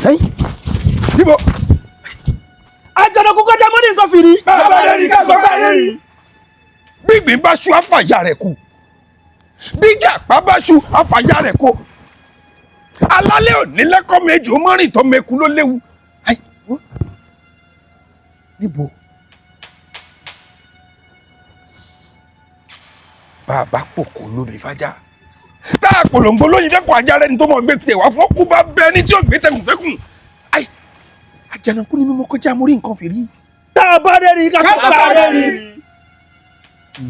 níbo. Àjànàkú kọjá mọ́ ní nǹkan fìrí. bàbá rẹ̀ ní ká sọ pé àárẹ̀ rí. gbígbín bá ṣú àfàyà rẹ̀ kù bíjà pa bá ṣú àfàyà rẹ̀ kù alálẹ̀ òní lẹ́kọ̀ọ́ méjì ó mọ́rin tó mẹ́kú ló léwu. níbo. bàbá pòkó lómi fájà tá a polongo lóyin dẹ́kun ajá rẹ̀ ní tó mọ̀ gbé tiẹ̀ wá fún ọkú bá bẹ́ẹ̀ ní tí ò gbé tẹkùn fẹ́kùn. Àjànàkú ni mímú kọjá mórí nǹkan fìrí. tá a bá dé rí ká sọ pé àárẹ̀ rí.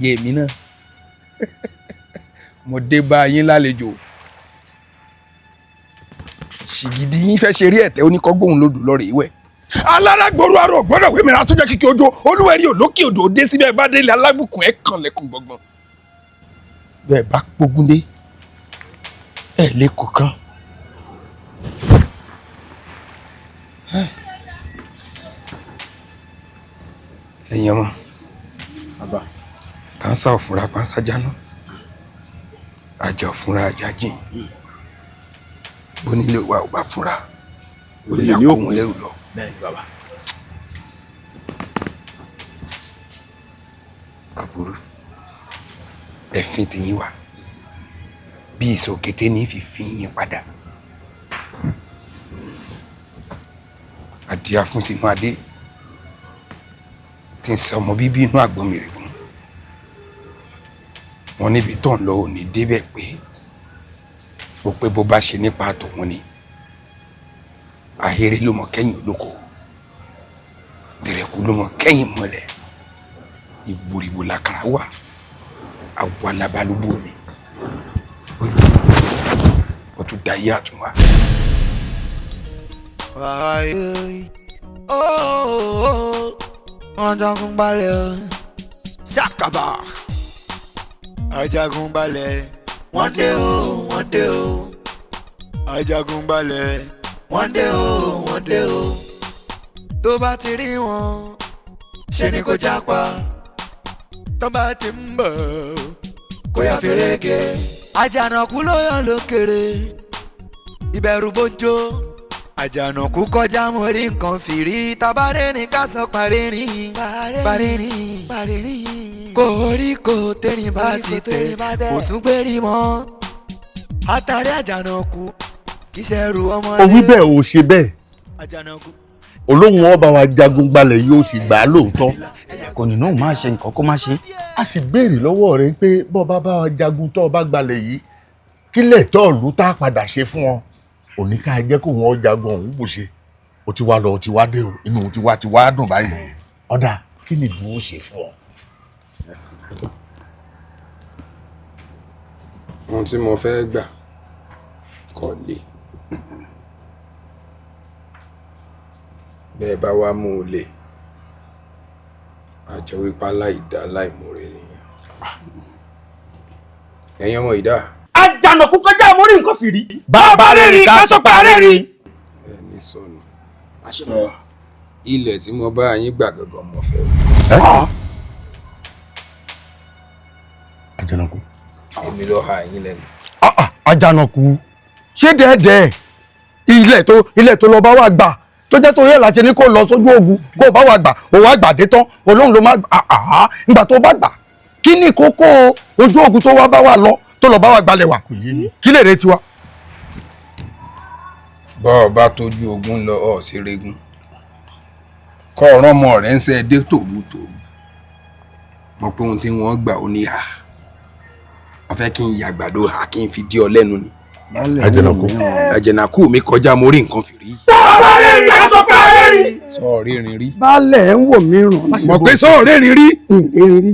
iye mi náà mo dé bá yín lálejò ṣìgìdì yín fẹ́ ṣe rí ẹ̀tẹ́ oníkọ́gbóhùn lòdù lọ́rẹ̀ ìwẹ̀ alárágbòrò arọ gbọ́dọ̀ wé mìíràn tó jẹ́ kíkí ojú olúwẹ̀rí olókè odò dé síbẹ̀ bá délé alábùkún ẹ̀ kàn lẹ́kùn gbọ̀ngbọ̀n bẹ́ẹ̀ bá pógún dé ẹ̀ lẹ́kọ̀ọ́ kan. ẹ̀yin ọmọ pàǹsá òfúnra pàǹsá jáná àjà òfúnra àjà jìn bónílé wa ò bá fúnra ó lè kó wọn lẹ́rù lọ. àbúrò ẹ̀fín tìyín wà bí ìsòkété ní fífi yín padà àdìyà fún tinú adé tí ń sọ ọmọ bíbí inú àgbọn mi rè wọn wọn níbi tó ń lọ ò ní débẹ̀ pé bó pé bó bá ṣe nípa tòun ni ahéré ló mọ kẹ́yìn olóko dẹrẹkú ló mọ kẹ́yìn mọ́lẹ̀ ìgbòrìwò làkàrà wà àwọ alábàlúbù mi ó tún da iye àtúnwá. Ajagunbalẹ̀ ṣàkàbà Ajagunbalẹ̀ wọ́n dé o wọ́n dé o Ajagunbalẹ̀ wọ́n dé o wọ́n dé o tó bá ti rí wọn ṣe ni kò jápa tó bá ti ń bọ̀ kò yà fèrègé Àjànàkú ló yàn lókèrè ìbẹ̀rù bójó Àjànàkú kọjá mo rí nǹkan fìrí tabaré ní ká sọ parírin parírin koríko tẹ́rìn bá ti tẹ̀ kò tún gbé rí mọ́ àtàrí Àjànàkú kì í ṣẹrù ọmọdé. ó wí bẹ́ẹ̀ ò ṣe bẹ́ẹ̀ Àjànàkú olóhùn ọba wa Jagunbalẹ̀ yóò sì gbà á lóòótọ́ kò ní náà máa ṣe nǹkan kó má ṣe. a sì béèrè lọ́wọ́ rẹ̀ pé bọ́ bá bá wa jagun tó bá gbalẹ̀ yìí kí lẹ́tọ́ ìlú tá a padà ṣe fún ọ òní ká jẹ́ kó wọn jagun ọ̀hún bò ṣe ó ti wá lọ ó ti wá dé o inú ó ti wá dùn báyìí ọ̀dà kí ni ìlú ó ṣe fún ọ. ohun tí mo fẹ́ gbà kọ́ lé bẹ́ẹ̀ bá wá mú un lè àjẹ́ wípé aláìdá aláìmoore nìyẹn ẹ̀yin ọmọ ìdá. Àjànàkú kọjá mórí nǹkan fìrí. bàbá rẹ̀ rí ká sọ pé àárẹ̀ rí. ẹ ní sọnù ilẹ̀ tí mo bá yín gbà gangan mo fẹ́ o. Àjànàkú. èmi ló ha yín lẹ́nu. Àjànàkú ṣé dẹ́ẹ̀dẹ́ẹ̀ ilẹ̀ tó lọ bá wà gbà tó jẹ́ torí ẹ̀ láti ní kó lọ sójú ogun kó bá wà gbà òun wá gbà dé tán olóhùn ló má gbà nígbà tó bá gbà kí ni kókó ojú ogun tó wá bá wà lọ tó lọ bá wà gbalẹ̀ wà kí lè retí wa. bọ́ ọ bá tójú ogun lọ ọ̀ sí regun kọ́ ọ̀rán ọmọ rẹ̀ ń sẹ́ dé tòlútòlú mọ̀ pé ohun tí wọ́n gbà ó ní hà wọ́n fẹ́ kí n yàgbàdo hà kí n fi dí ọ lẹ́nu ni. Àjànàkú mi kọjá mo rí nǹkan fìrí. Bàbá rí ká sọ pé àárẹ̀ rí. sọ rírin rí. baálẹ̀ ń wò mí rùn. mọ̀ pé sọ rírin rí. ìrìn rí.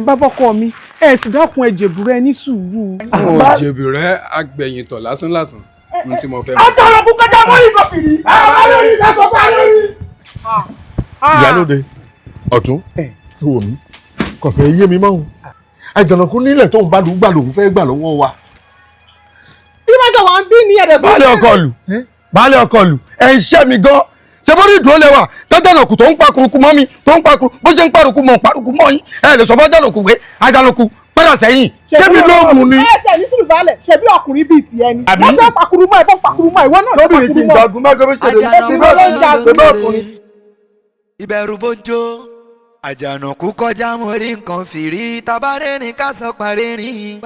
bàbá ọkọ mi ẹ sì dákun ẹ jèbùrẹ́ ní sùúrù. jèbì rẹ agbẹ̀yìntọ̀ lásánlásán ohun tí mo fẹ́. Àjànàkú kọjá mórí nǹkan fìrí. Bàbá rí ká sọ pé àárẹ̀ rí. ìyálóde ọ̀tún tó wò mí kò fẹ́ yé mi mọ́ o Àjànàkú nílẹ̀ tó ń bá lùú gbà lòun fẹ́ gbà lọ́wọ́ wa. ìmájọ wa ń bí ní ẹ̀dẹ̀ fún mi. baálé ọkọ lù ẹ̀ ń ṣẹ́ mi gan ṣe bó ní ìdúró lẹ́wà tẹ́jànàkú tó ń pa kuruku mọ́ mi tó ń pa kuruku bó ṣe ń paruku mọ́ paruku mọ́ yín ẹ lè sọ fún Àjànàkú pé Àjànàkú padà sẹ́yìn ṣé mi ló mú ni. ẹsẹ̀ ní sùúrù balẹ̀ ṣe bí ọkùnrin bíi ti ẹni wọ́n ṣe pàkúrú mọ́ ẹ̀bọ́n pàkúrú mọ́ ìwọ náà ṣe pàkúrú mọ́. gbàgùn má gbé ṣe lè ìbẹ̀rù bójó àjànàkú kọjá mo rí nǹkan fìrí tabarẹ́ ní ká sọ parẹ́rìn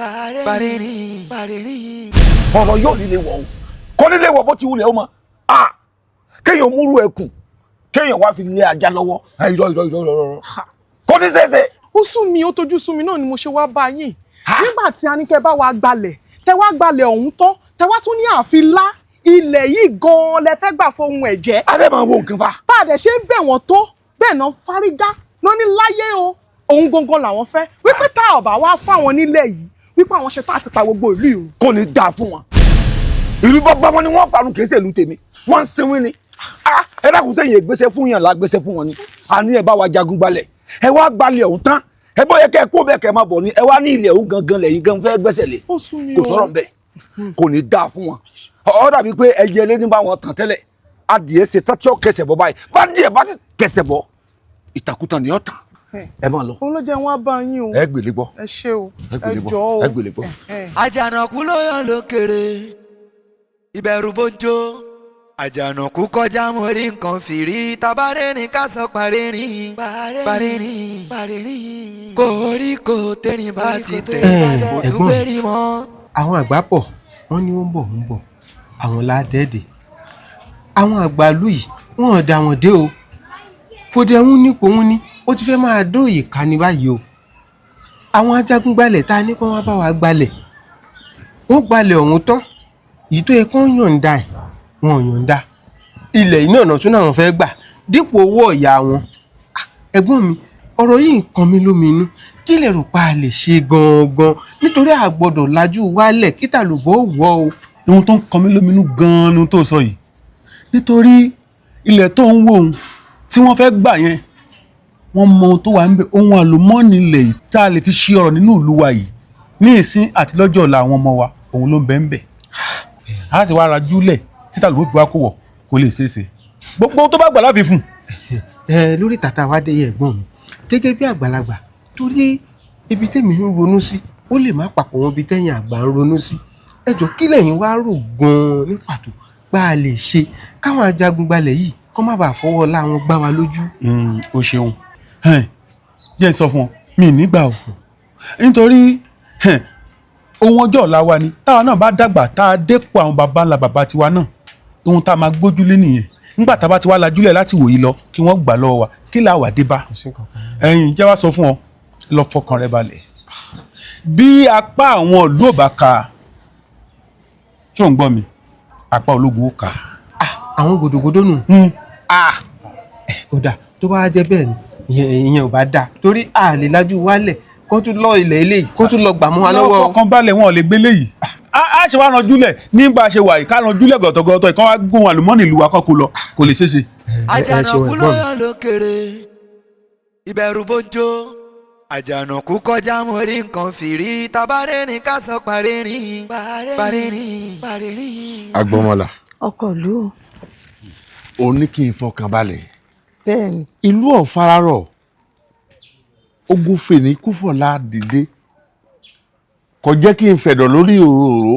parẹ́rìn. ọ̀rọ̀ yóò nílé wọ̀ o kọ́ nílé wọ̀ bó ti wulẹ̀ o mọ̀ kéèyàn múlù ẹkùn kéèyàn wá fi lé ajá lọ́wọ́ irọ́ kò ní ṣeéṣe. ó sún mi ó tójú sún mi náà ni mo ṣe wá bá yín nígbà tí a ní kẹ́ bá wa gbalẹ̀ tẹ́ wá gbalẹ̀ ọ̀hún tán tẹ́ wá tún ní àfi lá ilẹ̀ yìí gan-an lẹ fẹ́ gbà fóun ẹ̀jẹ̀. abẹ́ máa wo nǹkan fa. bá a dẹ̀ ṣe ń bẹ̀ wọ́n tó bẹ́ẹ̀ náà fárígá ló ní láyé o òun gangan làwọn fẹ́ wípé tá ọ̀bà wá fáwọn nílẹ̀ yìí wípé àwọn ṣe tá àti pa gbogbo ìlú ìrù. kò ní dáa fún wọn ìlú bàbá wọn ni wọ́n parun kìí ṣèlú tèmi wọ́n ń sinwin ni ẹ dákun sẹ́yìn ìgbésẹ̀ fún yàn lágbésẹ̀ fún wọn ni àní ẹ bá wa jagun gbalẹ̀ ẹ wá gbalẹ̀ ọ̀hún tán ẹ bọ́ yẹ kẹ́ ẹ kó bẹ́ẹ̀ kẹ́ ẹ má bọ̀ ni ẹ wá ní ilẹ̀ ọ̀hún gangan lẹ́yìn gan fẹ́ gbẹ́sẹ̀ lé kò sọ̀rọ̀ ń bẹ̀ kò ní dáa fún wọn ó dàbí pé ẹyẹ lé ní bá wọn tàn tẹ́lẹ̀ adìẹ ṣe tán tí ó kẹsẹ̀ bọ́ báyìí bá díẹ̀ bá ti kẹsẹ̀ bọ́ ìtàkùtàn ni ó tàn ẹ máa lọ. òun ló jẹ́ wọn bá yín o. ẹ gbèlè gbọ́. ẹ ṣé o ẹ jọ o. ẹ gbèlè gbọ́. àjànàkú ló yàn lókèrè ìbẹ̀rù bójó àjànàkú kọjá mo rí nǹkan fìrí tabarẹ́ ní ká sọ parẹ́rìn parẹ́rìn koríko tẹ́rìn bá ti tẹ̀ kò tún gbérí mọ́. àwọn àgbà pọ̀ wọ́n ní ó ń bọ̀ àwọn ládẹ́ẹ̀dẹ̀ àwọn àgbàlú yìí wọ́n dá wọn dé o kò dẹ̀ ń ní kò ń ní ó ti fẹ́ máa dóòyè ká ní báyìí o àwọn ajagun gbalẹ̀ tá a ní kó wọ́n bá wa gbalẹ̀ wọ́n gbalẹ̀ ọ̀hún tán èyí tó yẹ kó yọ̀ǹda ẹ̀ wọn ò yọ̀ǹda ilẹ̀ yìí náà tún náà fẹ́ gbà dípò owó ọ̀yà wọn. ẹ̀gbọ́n mi ọ̀rọ̀ yìí ń kan mi lóminú kí lè rò pa lè ṣe gangan nítorí a gbọ́dọ̀ lajú wálẹ̀ kí tàlùbọ̀ wọ̀ o. ohun tó ń kan mi lóminú gan-an ni ohun tó sọ yìí nítorí ilẹ̀ tó ń wò ó tí wọ́n fẹ́ gbà yẹn wọ́n mọ ohun tó wà ń bẹ ohun àlùmọ́ọ́nì ilẹ̀ yìí tá a lè fi ṣe ọ̀rọ̀ nínú ìlú wa yìí ní ìsín àti lọ́jọ́ ọ̀la àwọn ọmọ wa òun ló ń bẹ ń bẹ a ti wá ra júlẹ̀ títà ló fi wá kó wọ̀ kó lè ṣeéṣe gbogbo tó bá gbà láfi fún. lórí tàtà wá dé ẹ̀gbọ́n mi gẹ́gẹ́ bí àgbàlagbà torí ibi tẹ́mi ń ronú sí ó lè má papọ̀ wọn bí tẹ́yìn àgbà ń ronú sí ẹ jọ̀ọ́ kí lẹ́yìn wá rò gan-an ní pàtó bá a lè ṣe káwọn ajagun gbalẹ̀ yìí kó má bàa fọwọ́ láwọn gbá wa lójú. o ṣeun jẹ́ ń sọ fún ọ mi nígbà o nítorí ohun ọjọ́ ọ̀la wa ni táwa náà bá dàgbà tá a dépò àwọn baba ńlá baba tiwa náà ohun tá a máa gbójúlé nìyẹn nígbà tá a bá ti wá lajúlẹ̀ láti wòye lọ kí wọ́n gbà lọ́wọ́ wa kí là wà dé bá ẹ̀yin jẹ́ wá sọ fún ọ lọ fọkàn rẹ balẹ̀ bí apá àwọn ìlú ò bá ka tí ò ń gbọ́ mi apá ológun ó kà. àwọn gòdògòdò nù. kódà tó bá jẹ́ bẹ́ẹ̀ ni ìyẹn ò bá dáa torí a lè lajú wálẹ̀ kó tún lọ ilẹ̀ eléyìí kó tún lọ gbà mọ́ wa lọ́wọ́. lọ́kàn balẹ̀ wọn ò lè gbé léyìí a ṣe wá ranjúlẹ̀ nígbà ṣe wà yìí ká ranjúlẹ̀ gọ̀tọ̀gọ̀tọ̀ ìkan wá gún àlùmọ́ọ́nì ìlú wa kọ́kọ́ lọ kò lè ṣeéṣe. àjànàkú ló yàn lókèrè ìbẹ̀rù bójó àjànàkú kọjá mo rí nǹkan fìrí tabarẹ́ ní ká sọ parẹ́rìn parẹ́rìn. agbọmọlà ọkọ ìlú. ó ní kí n fọkàn balẹ̀. bẹ́ẹ̀ni. ìlú ọ̀fararọ̀ ogun fèní kúfọ̀lá dìde kò jẹ́ kí n fẹ̀dọ̀ lórí òróró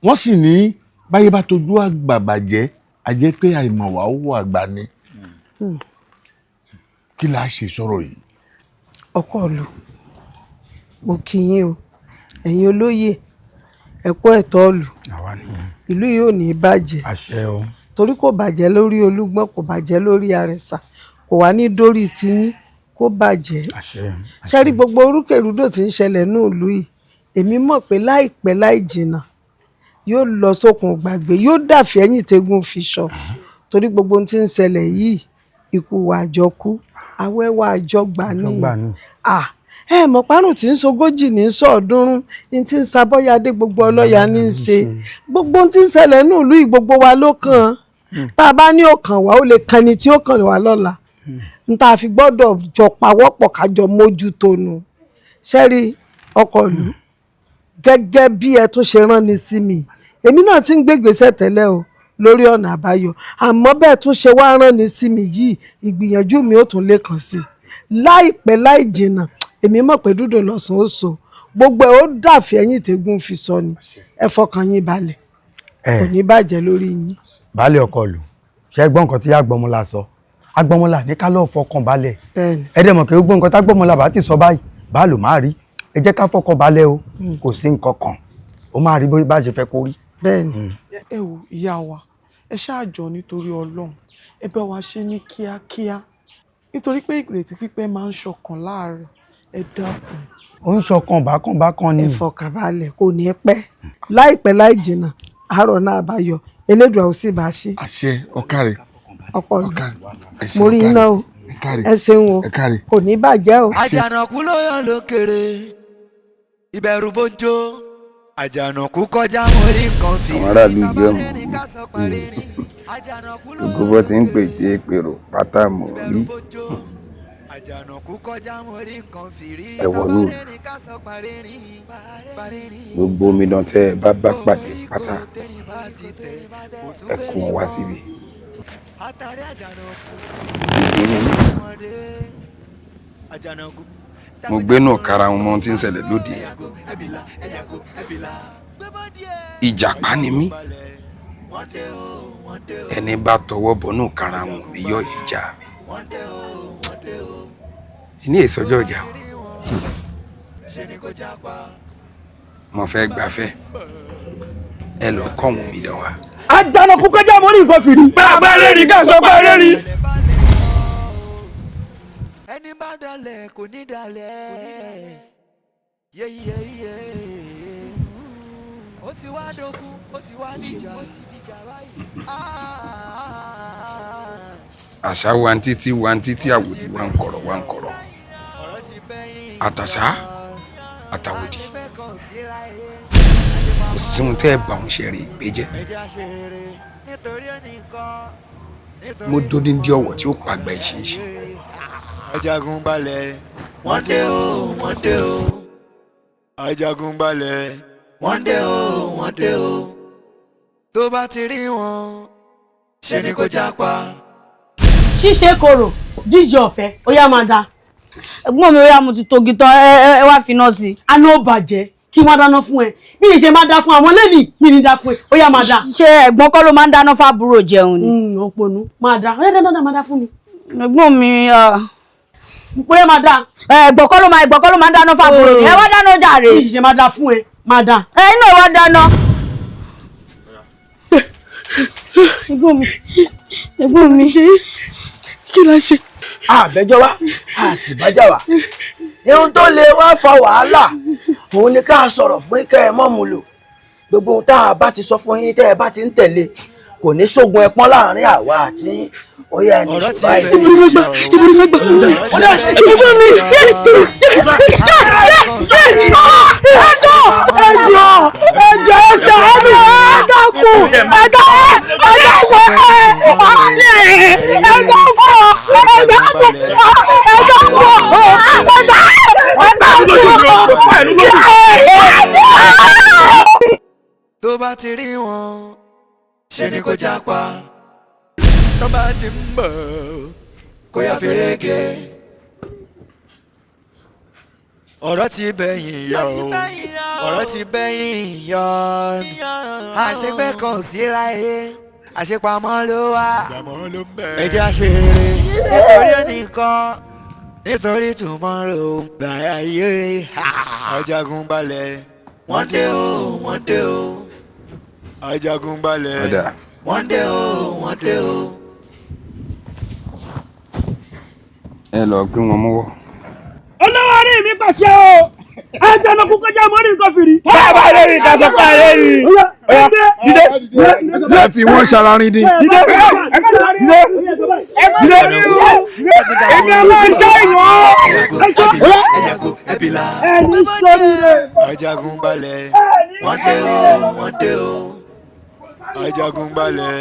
wọ́n sì ní báyé bá tojú àgbà bàjẹ́ a jẹ́ pé àìmọ̀wá ó wọ àgbà ni kí la ṣe sọ̀rọ̀ yìí. ọkọ ìlú mo kí yín o ẹ̀yin olóyè ẹ̀kọ́ ẹ̀tọ́ ìlú yìí ò ní bàjẹ́ torí kò bàjẹ́ lórí olúgbọ́n kò bàjẹ́ lórí àrẹ̀sà kò wá ní dórí tiyín kó bàjẹ́ ṣẹ́rí gbogbo orúkèrúdò tí ń ṣẹlẹ̀ ní ìlú yìí èmi mọ̀ pé láìpẹ́ láì jìnnà yóò lọ sókun gbàgbé yóò dàfí ẹ̀yìn tẹ́gùn fi sọ torí gbogbo ohun tí ń ṣẹlẹ̀ yìí ikú wa àjọkú awẹ́ wa àjọgbà ní ẹ mọ̀ párùn tí ń sogójì ní sọ̀ọ́dúnrún ní tí ń sabọ́yadé gbogbo ọlọ́yà ní í ṣe gbogbo ohun tí ń ṣẹlẹ̀ ní ìlú yìí gbogbo wa ló kàn tá a bá ní ọkàn wa ó lè kan ni tí ó kàn wá lọ́la n ta fi gbọ́dọ̀ jọ pawọ́pọ̀ kájọ mójútó nu ṣẹ́rí ọkọ ìlú gẹ́gẹ́ bí ẹ tún ṣe rán ni sí mi èmi náà ti ń gbégbèsè tẹ́lẹ̀ o lórí ọ̀nà àbáyọ àmọ́ bẹ́ẹ̀ tún ṣe wá rán ni sí mi yìí ìgbìyànjú mi ó tún lè kàn sí láìpẹ́ láì jìnnà èmi mọ̀ pé dúdú lọ́sàn ó so gbogbo ẹ̀ ó dàfí ẹ̀yìn tẹ́gùn fi sọ ni ẹ fọkàn yín balẹ̀ kò ní bàjẹ́ lórí yín. baálé ọkọ lù ṣe gbọ́ nǹkan tí agbọmọlá sọ agbọmọlá ní ká lọ́ọ́ fọkàn balẹ̀ ẹ dẹ̀ mọ̀ pé gbọ́ nǹkan tágbọmọlá bá ti sọ báyìí báàlù má rí ẹ jẹ́ ká fọkàn balẹ̀ o kò sí nǹkan kan ó máa rí bá ṣe fẹ́ kó rí. bẹ́ẹ̀ni. ẹ wo ìyá wa ẹ ṣáàjọ nítorí Ọlọ́run ẹ bá wa ṣe ní kíákíá nítorí pé ìrètí pípẹ́ máa ń ṣọkàn láàárọ̀ ẹ dákun. ó ń ṣọkàn bákan ni. ẹ fọkàn balẹ̀ kò ní pẹ́ láìpẹ́ láì jìnnà àárọ̀ náà bá yọ elédùà ó sì bá ṣe. àṣẹ ọkàrẹ ọ̀pọ̀ mo rí iná o ẹ ṣeun o kò ní bàjẹ́ o. àjànàkú ló yàn lókèrè ìbẹ̀rù bójó àjànàkú kọjá mo rí nǹkan fi. àwọn aráàlú ìgbé ọmọ gbogbo bó ti ń pète pèrò pátá mọ rí ẹ wọnú gbogbo omidan tẹ ẹ bá pàdé pátá ẹ kó wọn wá síbi. mo gbénú kára wọn mọ tí ń ṣẹlẹ̀ lóde ìjàpá ni mí ẹni bá tọwọ́ bọnú kára wọn mi yọ ìjà mi ní ìsọjọ́ ìjà o mo fẹ́ gbafẹ́ ẹ lọ kọ́ wọn mi dán wa. Àjànàkú kọjá mo rí nǹkan fìrí. bàbá rẹ̀ rí ká sọ pé rẹ̀ rí. ẹni bá dalẹ̀ kò ní dalẹ̀ yeyeye ó ti wá dógún ó ti wá níjà ó ti dìjà báyìí. àṣà wa ń títí àwòdì wa ń kọ̀rọ̀ àtàṣà àtàwòdì kò sí ohun tẹ́ ẹ bá òun ṣe rí ìgbé jẹ́ mo dódíndí ọ̀wọ̀ tí ó pàgbà ìṣinṣin. Ajagunbalẹ̀ wọ́n dé o wọ́n dé o Ajagunbalẹ̀ wọ́n dé o wọ́n dé o tó bá ti rí wọn ṣe ni kò jápa. ṣíṣe korò jíjẹ ọ̀fẹ́ ó yá máa da. ẹ̀gbọ́n mi ó yá mo ti togi tán ẹ wá finá sí i. a ní ó bàjẹ́ kí wọ́n dáná fún ẹ bí ìṣe máa dá fún àwọn lẹ́nìí mi ní dá fún ẹ ó yá máa da. ṣé ẹ̀gbọ́n kọ́ ló máa ń dáná fábúrò jẹun ni. òpònú máa da ó yá dáná máa dá fún mi. ẹ̀gbọ́n mi ó yá máa da. ẹ̀gbọ́n kọ́ ló máa ń dáná fábúrò ni ẹ wá dáná jàre. bí ìṣe máa dá fún ẹ máa da. ẹ inú ẹ wá dáná. ẹ̀gbọ́n mi kí la ṣe. àbẹjọ wa a sì bájà wa ihun tó lè wá fa wàhálà òun ni ká sọ̀rọ̀ fún ikẹ́ ẹ mọ́ mu lò gbogbo ohun tá a bá ti sọ fún yín tẹ́ ẹ bá ti ń tẹ̀lé kò ní sógun ẹpọ́n láàrin àwa àti oyè ẹni ṣùgbọ́n tó bá ti rí wọn ṣe ni kò jápa tó bá ti ń bọ̀ kó yá fèrègé ọ̀rọ̀ ti bẹ̀yìn yọ ọ̀rọ̀ ti bẹ̀yìn yọ àṣepẹ́ kan síra ẹ̀ àṣepamọ́ ló wà ẹjẹ́ àṣeré nítorí ẹnìkan nítorí tomorrow gbàrà yé Ajagunbalẹ̀ wọ́n dé o wọ́n dé o Ajagunbalẹ̀ wọ́n dé o wọ́n dé o. ẹ lọ gbé wọn mọ́wọ́. olówó orí mi pàṣẹ o Àjànàkú kọjá mo rí nǹkan fìrí. bàbá rẹ̀ rí ká sọ pé rẹ̀ rí. ẹ fi wọ́n ṣararin dín. èmi ọmọ iṣẹ́ ìwọ̀n ẹni sórí rẹ̀. Ajagunbalẹ̀ wọ́n dé o wọ́n dé o Ajagunbalẹ̀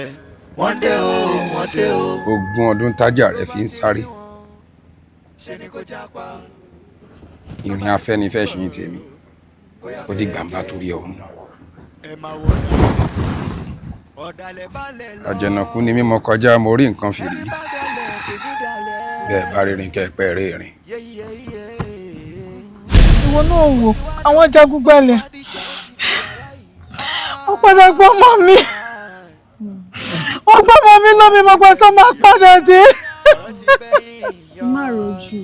wọ́n dé o wọ́n dé o. ogún ọdún tájà rẹ fi ń sáré ìrìn afẹ́nifẹ́ ṣe ń tèmi ó di gbàǹbà torí ọ̀hún náà. Àjànàkú ni mímọ kọjá mo rí nǹkan fìrí bẹ́ẹ̀ bá rí rìn kẹ́ẹ̀pẹ́ rí rìn ìwọ náà wò àwọn jagungbálẹ̀ wọ́n padà gbọ́ ọmọ mi wọ́n gbọ́ ọmọ mi lómi mọ̀gbà tó máa padà dé. má rojú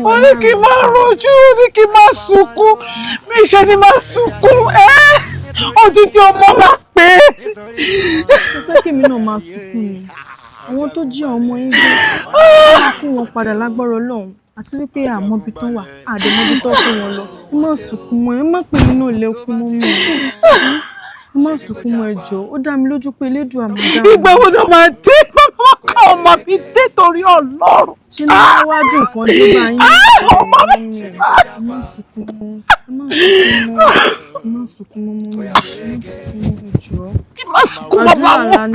ó ní kí n máa rojú ó ní kí n máa sunkún mi ṣe ni máa sunkún odidi ọmọ la pé. ó fẹ́ kí mi náà máa sunkún ni àwọn tó jí ọmọ yín gbé wọ́n kó wọn padà lágbára Ọlọ́run àti wípé àmọ́bi tán wà àdèmọ́bi tán fún wọn lọ ẹ má sunkún mọ́ ẹ má pè mí náà lẹ́kún mọ́ mi ẹ má sunkún mọ́ ẹ jọ̀ọ́ ó dá mi lójú pé elédùn àmọ́dá. ìgbà wo ló máa dé bàbá ká ọmọ mi dé torí Ọlọ́run. ṣé ní wọ́n wá dùn kan dé báyìí ọmọ mi ẹ má sunkún mọ́ ẹ má sunkún mọ́ ẹ má sunkún mọ́ mọ́ mi ẹ má sunkún mọ́ ẹ jọ̀ọ́. kí má sunkún mọ́ bá wọn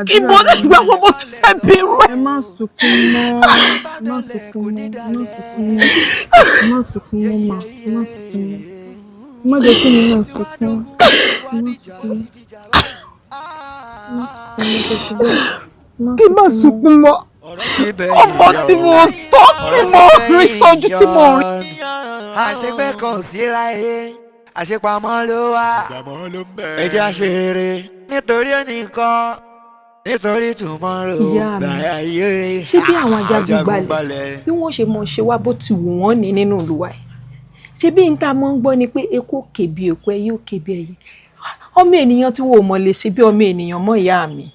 kí mo ní ìgbà wo mo tún fẹ́ bí irú ẹ̀. ẹ má sunkún mọ́ ẹ má sunkún mọ́ ẹ má sunkún mọ́ ẹ má sunkún mọ́ mà ẹ má sunkún mọ́ ẹ má jẹ́ kí mi náà sunkún ẹ má sunkún mọ́ kí má sunkún mọ́ ọmọ tí mo tọ́ tí mo rí sójú tí mo rí. àṣepẹ́ kan síra ẹ àṣepamọ́ ló wà ẹ jẹ́ àṣeré nítorí ẹnìkan nítorí tomorrow gbàyà yé. ṣé bí àwọn ajagunbalẹ̀ bí wọ́n ṣe mọ̀ ṣe wá bó ti wù wọ́n ní nínú ìlú wa yìí ṣé bí n ta mọ́ ń gbọ́ ni pé eku òkè bí eku ẹyẹ òkè bí ẹyẹ ọmọ ènìyàn tí wò mọ̀ lè ṣe bí ọmọ ènìyàn mọ́ ìyá mi.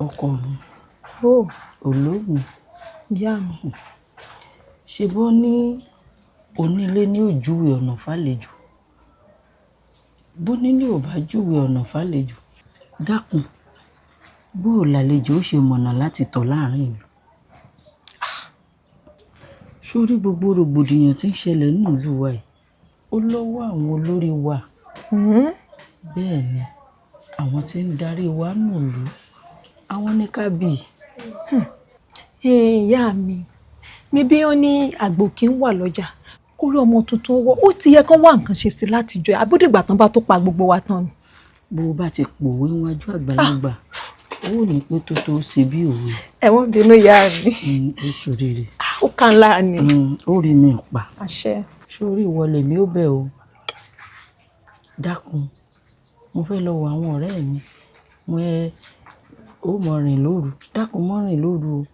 ọkọ mi ó olóògùn ìyá mi. ṣe bọ́ ní onílé ní òjúwe ọ̀nà fàlejò bónílé ò bá júwe ọ̀nà fàlejò dákun bó o lálejò ó ṣe mọ̀nà láti tọ̀ láàrin ìlú. sórí gbogbo rògbòdìyàn tí ń ṣẹlẹ̀ nínú ìlú wa yìí ó lọ́wọ́ àwọn olórí wa bẹ́ẹ̀ ni àwọn tí ń darí wa nù ìlú àwọn ní kábì. ìyá mi bí ó ní àgbò kí ń wà lọ́jà kó rí ọmọ tuntun wọ ó ti yẹ kán wá nǹkan ṣe sí láti jọ abódìgbà tán bá tó pa gbogbo wa tán ni. bó o bá ti pòwe wájú àgbàlagbà ó ní pé tó ṣe bí òwe. ẹ̀wọ̀n bínú ìyá mi. ó sòrèrè. ó kàn lára ni. ó rí mi pa. àṣẹ. sórí ìwọlé mi ó bẹ̀ o dákun mo fẹ́ lọ wọ àwọn ọ̀rẹ́ mi mo ó mọ rìn lóru dákun mọ rìn lóru o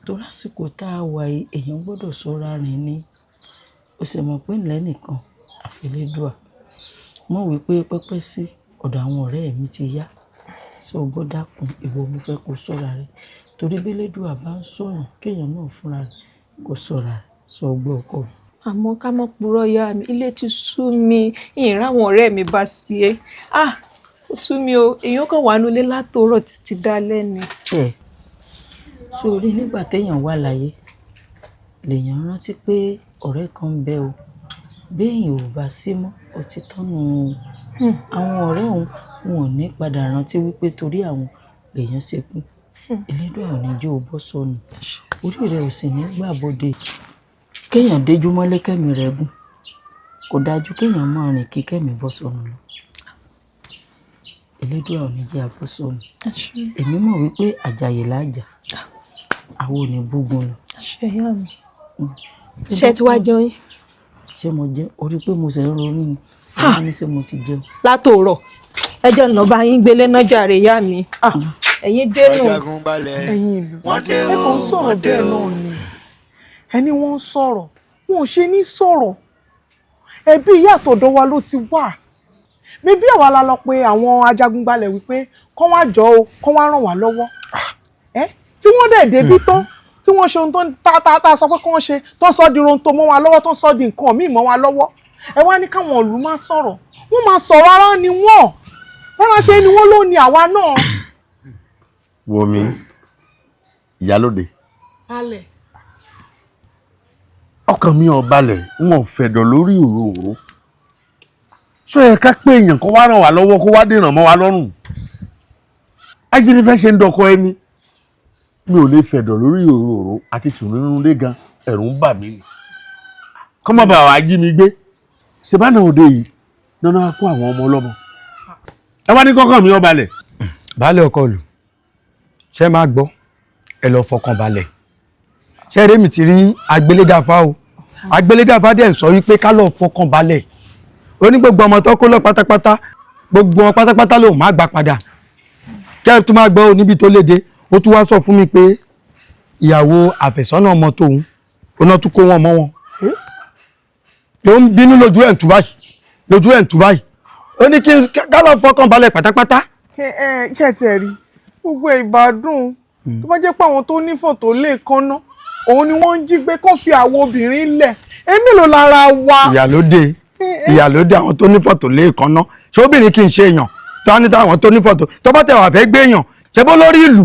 tó lásìkò tá a wà yìí èèyàn gbọ́dọ̀ ṣọ́ra rìn ní o sì mọ̀ pé ńlẹ́ nìkan àfẹlẹ́dùà mọ̀ wípé pẹ́pẹ́ sí ọ̀dọ̀ àwọn ọ̀rẹ́ mi ti yá sọ gbọ́ dákun ìwọ mo fẹ́ kó ṣọ́ra rẹ̀ torí bẹ́lẹ́dùà bá ń sọ̀rọ̀ kéèyàn náà fúnra rẹ̀ kó ṣọ́ra rẹ̀ sọ gbọ́ ọkọ mi. àmọ́ ká mọ̀ purọ́ ya mi ilé ti sú mi ìran àwọn ọ̀rẹ́ mi bá sí ẹ ó sú mi o èèyàn kan wà nulẹ̀ látòórọ̀ títí dálẹ́ ni. sórí nígbà téèyàn wà láyé lèèyàn rántí pé ọ̀rẹ́ kan ń bẹ o béèyàn ò bá sí mọ́ ọtí tọ́nu àwọn ọ̀rẹ́ òun wọn ò ní padà rántí wípé torí àwọn lèèyàn ṣe kú Elédùà ò ní jẹ́ ó bọ́ sọnù orí rẹ̀ ò sì ní gbà bọ́dé kéèyàn déjú mọ́lé kẹ́mi rẹ̀ gùn kò dájú kéèyàn máa rìn kí kẹ́mi bọ́ sọnù lọ Elédùà ò ní jẹ́ a bọ́ sọnù èmi mọ̀ wípé àjàyè láàjà àwọn ò ní búgun lọ. ṣe ìyá mi ṣe ti wá jẹun yín. ṣé mo jẹ orí pé mo ṣe ń ronú ni àwọn ní ṣé mo ti jẹun. látòórọ̀ ẹjọ́ ìnà bá yín gbélé náà jàre ìyá mi ẹ̀yin dénú ẹ̀yin ìlú ẹ kàn ń sọ̀rọ̀ bẹ́ẹ̀ náà ni ẹni wọ́n ń sọ̀rọ̀ wọn ò ṣe ní sọ̀rọ̀ ẹbí ìyá àtọ̀dọ̀ wa ló ti wà bíbí àwa la lọ pé àwọn ajagunbalẹ̀ wípé kán wá jọ o kán wá ràn wá lọ́wọ́ tí wọ́n dẹ̀ débí tán tí wọ́n ṣe ohun tó ń ta sọ pé kán ṣe tó ń sọ di ohun tó mọ́ wa lọ́wọ́ tó ń sọ di nǹkan míì mọ́ wa lọ́wọ́ ẹ wá ní káwọn ìlú máa sọ̀rọ̀ wọ́n máa sọ̀rọ̀ ara ni wọ́n rárá ṣe ni wọ́n ló ní àwa náà. Wòmí ìyálóde balẹ̀ ọkàn mi ò balẹ̀ n ò fẹ̀dọ̀ lórí òróòró ṣó yẹ ká pé èèyàn kó wá ràn wá lọ́wọ́ kó wá dènà mọ́ wa lọ́rùn ajínigbé ṣe ń dọkọ ẹni mi ò lè fẹ̀dọ̀ lórí òróòró àti sùn nínú ilé gan ẹ̀rù ń bà mí kọ́ mọ́ bàbá wa jí mi gbé ṣèbánà òde yìí nánà kó àwọn ọmọ ọlọ́mọ ẹ wá ní kọ́kàn mi ò balẹ̀. baálé ọkọ lù ṣe máa gbọ́ ẹ lọ fọkàn balẹ̀ ṣẹ́rẹ́ mi ti rí agbélédàfá o agbélédàfá dẹ̀ ń sọ wípé ká lọ fọkàn balẹ̀ ó ní gbogbo ọmọ tó kó lọ pátápátá gbogbo wọn pátápátá lòun má gbà padà kẹ́ ẹ tún máa gbọ́ níbi tó léde ó tún wá sọ fún mi pé ìyàwó àfẹ́sọ́nà ọmọ tóun ó náà tún kó wọn mọ́ wọn ló ń bínú lójú ẹ̀ ń tú báyìí ó ní kí ká lọ fọkàn balẹ̀ pátápátá. ṣé ti ẹ̀ rí gbogbo ìbádùn tó bá jẹ́ pé àwọn tó ní fọ́tò lè kánná òun ni wọ́n ń jí gbé kó fi àwọn obìnrin lẹ̀ èmi ló lára wa. ìyàlódé àwọn tó ní fọ́tò lè kánná ṣé obìnrin kì í ṣe èèyàn tó á ní táwọn tó ní fọ́tò tó bá tẹ̀ wà fẹ́ gbé èèyàn ṣe bó lórí ìlú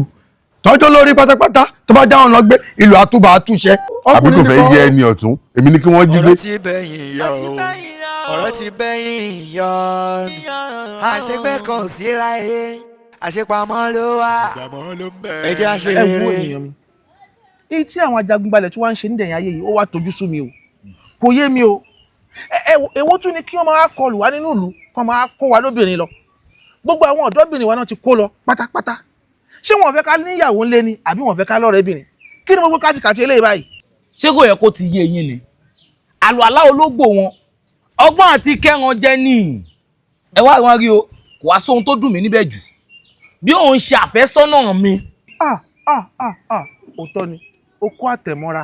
tọ́jọ́ lórí pátápátá tó bá jáwọn lọ gbé ìlú àtúbà àtúnṣe. àbí kò fẹ́ yẹ ẹni ọ̀tún èmi ni kí wọ́n jí gbé. ọ̀rọ̀ ti bẹ̀yìn yọ o ọ̀rọ̀ ti bẹ̀yìn yọ àṣepẹ́ kan síra ẹ̀ àṣepamọ́ ló wà ẹjẹ́ àṣeré. ẹ wo ènìyàn mi èyí tí àwọn ajagunbalẹ̀ tí wọ́n ń ṣe nídẹ̀yìn ayé yìí ó wá tojú sú mi o kò yé mi o èwo tún ni kí wọ́n máa kọlù wá nínú ìlú kí wọ́n máa kó wa lóbìnrin lọ gbogbo àwọn ọ̀dọ́bìnrin wa náà ti kó lọ pátápátá ṣé wọn fẹ́ ká níyàwó ńlé ni àbí wọn fẹ́ ká lọ́rẹ̀ẹ́bìnrin kí ni gbogbo kàtìkàtì eléyìí báyìí. ṣé kò yẹ kó ti yé yín ni àlọ́ àlá ológbò wọn ọgbọ́n àti kẹ́ran jẹ́ ní ẹ wá wọn rí o kò wá sóhun tó dùn mí níbẹ̀ jù bí òun ṣe àfẹ́sọ́nà mi. òótọ́ ni ó kó àtẹ̀mọ́ra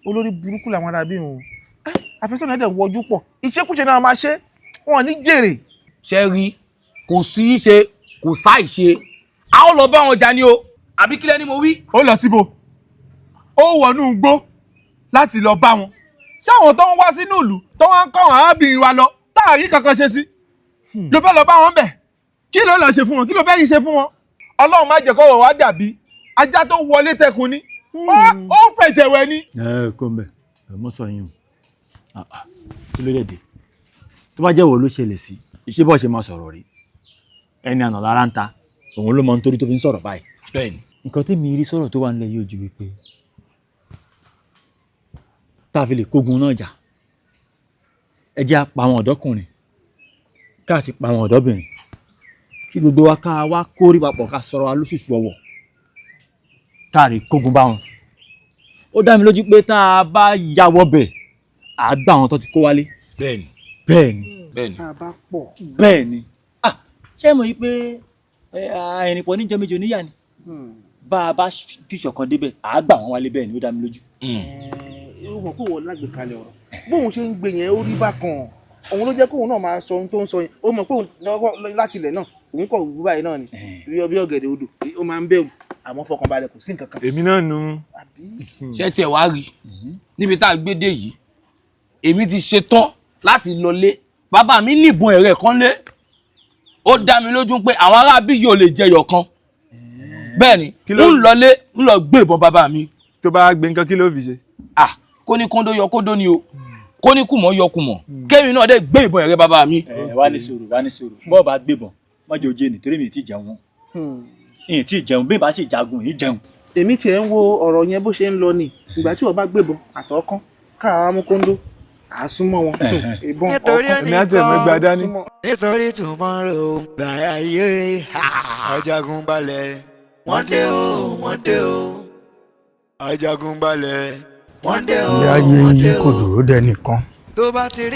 olórí burúkú làwọn ará bí wọn àfẹ́sọ́nà ẹ̀dẹ̀ wọjú pọ̀ ìṣekúṣe náà máa ṣe wọn ní jèrè. ṣe rí kò sí í ṣe kò sáì ṣe a ó lọ bá wọn jà ní o àbí kílẹ̀ ni mo wí. ó lọ síbo ó wọnú igbó láti lọ bá wọn ṣé àwọn tó ń wá sínú ìlú tó wá ń kọ́ àwọn arábìnrin wa lọ táàrí kankan ṣe sí ló fẹ́ lọ bá wọn bẹ̀ kí ló lọ ṣe fún wọn kí ló fẹ́ yìí ṣe fún wọn ọlọ́run má jẹ́ kọ́rọ̀ wá dàbí ajá tó wọlé tẹkùn ni ó fẹ̀jẹ̀wẹ̀ ni. kò mbẹ mo sọ yín o kí ló dé tó bá jẹ́ wo ló ṣẹlẹ̀ sí iṣẹ́ bọ́ ṣe máa sọ̀rọ̀ rí ẹni àná lára ń ta òun ló mọ nítorí tó fi ń sọ̀rọ̀ báyìí. bẹ́ẹ̀ni. nǹkan tí mi rí sọ̀rọ̀ tó wà nílẹ̀ yóò ju wípé tá a fi lè kógun náà jà ẹ jẹ́ á pa àwọn ọ̀dọ́kùnrin ká sì pa àwọn ọ̀dọ́bìnrin kí gbogbo wa ká wá kórè papọ̀ ká sọ̀rọ̀ wa lóṣooṣù ọwọ́ tá a lè kógun bá wọn. ó dá mi lójú pé tá a bá yàwọ̀ bẹ̀ á gbà àwọn tó ti kó wálé. bẹ́ẹ̀ni. bẹ́ẹ̀ni. bẹ́ẹ̀ni. tá a bá pọ̀. bẹ́ẹ̀ni. ṣé mo yí pé ẹnìpọ̀ níjọ méjì oníyà ni bá a bá fi ṣọ̀kan débẹ̀ à á gbà wọ́n wálé bẹ́ẹ̀ ni ó dá mi lójú. ó mọ̀ pé wọ́n lágbèkalẹ̀ ọ̀rọ̀ bóun ṣe ń gbé yẹn ó rí bákan òun ló jẹ́ kóun náà máa sọ ohun tó ń sọ yẹn ó mọ̀ pé òun láti ilẹ̀ náà òun kọ̀ wú báyìí náà ni bí ọ̀gẹ̀dẹ̀ odò ó máa ń bẹ̀rù àmọ́ fọkànbalẹ̀ kò sí nǹkan kan. èmi náà nu. ṣé tiẹ̀ wá rí níbi tá a gbé dé yìí èmi ti ṣetán láti lọlé bàbá mi níbọn ẹ̀rẹ̀ kan lé ó dá mi lójú pé àwọn aráabí yóò lè jẹyọ kan bẹ́ẹ̀ ni ń lọlé ń lọ gbé ìbọn bàbá mi. tó bá gbé nǹkan kí ló fi ṣe. kó ní kóńdó yọ kóńdó ni o kó ní kùmọ̀ yọ kùmọ̀ kémi náà dé gbé ìbọn ẹ̀rẹ́ bàbá mi. wá ní sùúrù bọ́ọ̀ bá gbébọn má jẹ́ ojú ẹni torí mi ì tí ì jẹun ìyìn tí ì jẹun bí n bá sì jagun yìí jẹun. èmi tiẹ̀ ń wo ọ̀rọ̀ yẹn bó ṣe ń lọ ni ìgbà tí wọ́n bá gbébọn àtọ̀ọ́kán káà mú kóńdó àásùnmọ́ wọn ìbọn ọ̀kan èmi àti ẹ̀mọ́ gba dání. nítorí tomorrow gbàrà yé Ajagunbalẹ̀ wọ́n dé o Ajagunbalẹ̀ wọ́n dé o. ilé ayé yìí kò dúró dẹnìkan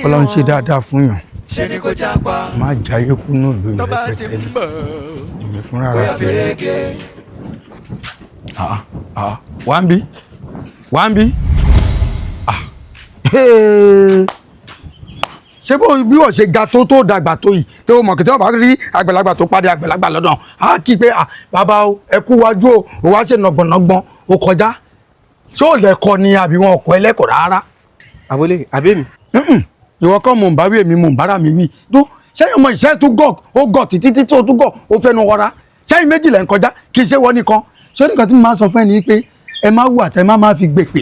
Ọlọ́run ṣe dáadáa fún yàn má jáyé kú náà lóyún rẹpẹtẹ ìyẹn fúnra rẹ. wá ń bí ṣé bí wọ́n ṣe ga tó dàgbà tó yìí tó mọ̀ kí tí wọ́n bá rí àgbàlagbà tó pàdé àgbàlagbà lọ́dọ̀ á kí pé bàbá o ẹ kú wájú o ò wá ṣe nàgbọ̀nàgbọ̀n o kọjá ṣé ò lẹ́kọ̀ọ́ ni àbí wọn kọ́ ẹlẹ́kọ̀ọ́ rárá. àbólé àbẹ́mi. ìwọ kọ́ mò ń bá wí èmi mò ń bára mi wí tó sẹ́yìn ọmọ ìṣẹ́ tó gọ̀ ó gọ̀ títí tí ó tún gọ̀ ó fẹ́nu wọra sẹ́yìn méjì lẹ́ ń kọjá kì í ṣe wọ́n nìkan ṣé nìkan tí mo máa sọ fún ẹ ní pé ẹ má wù àtẹ má fi gbèpè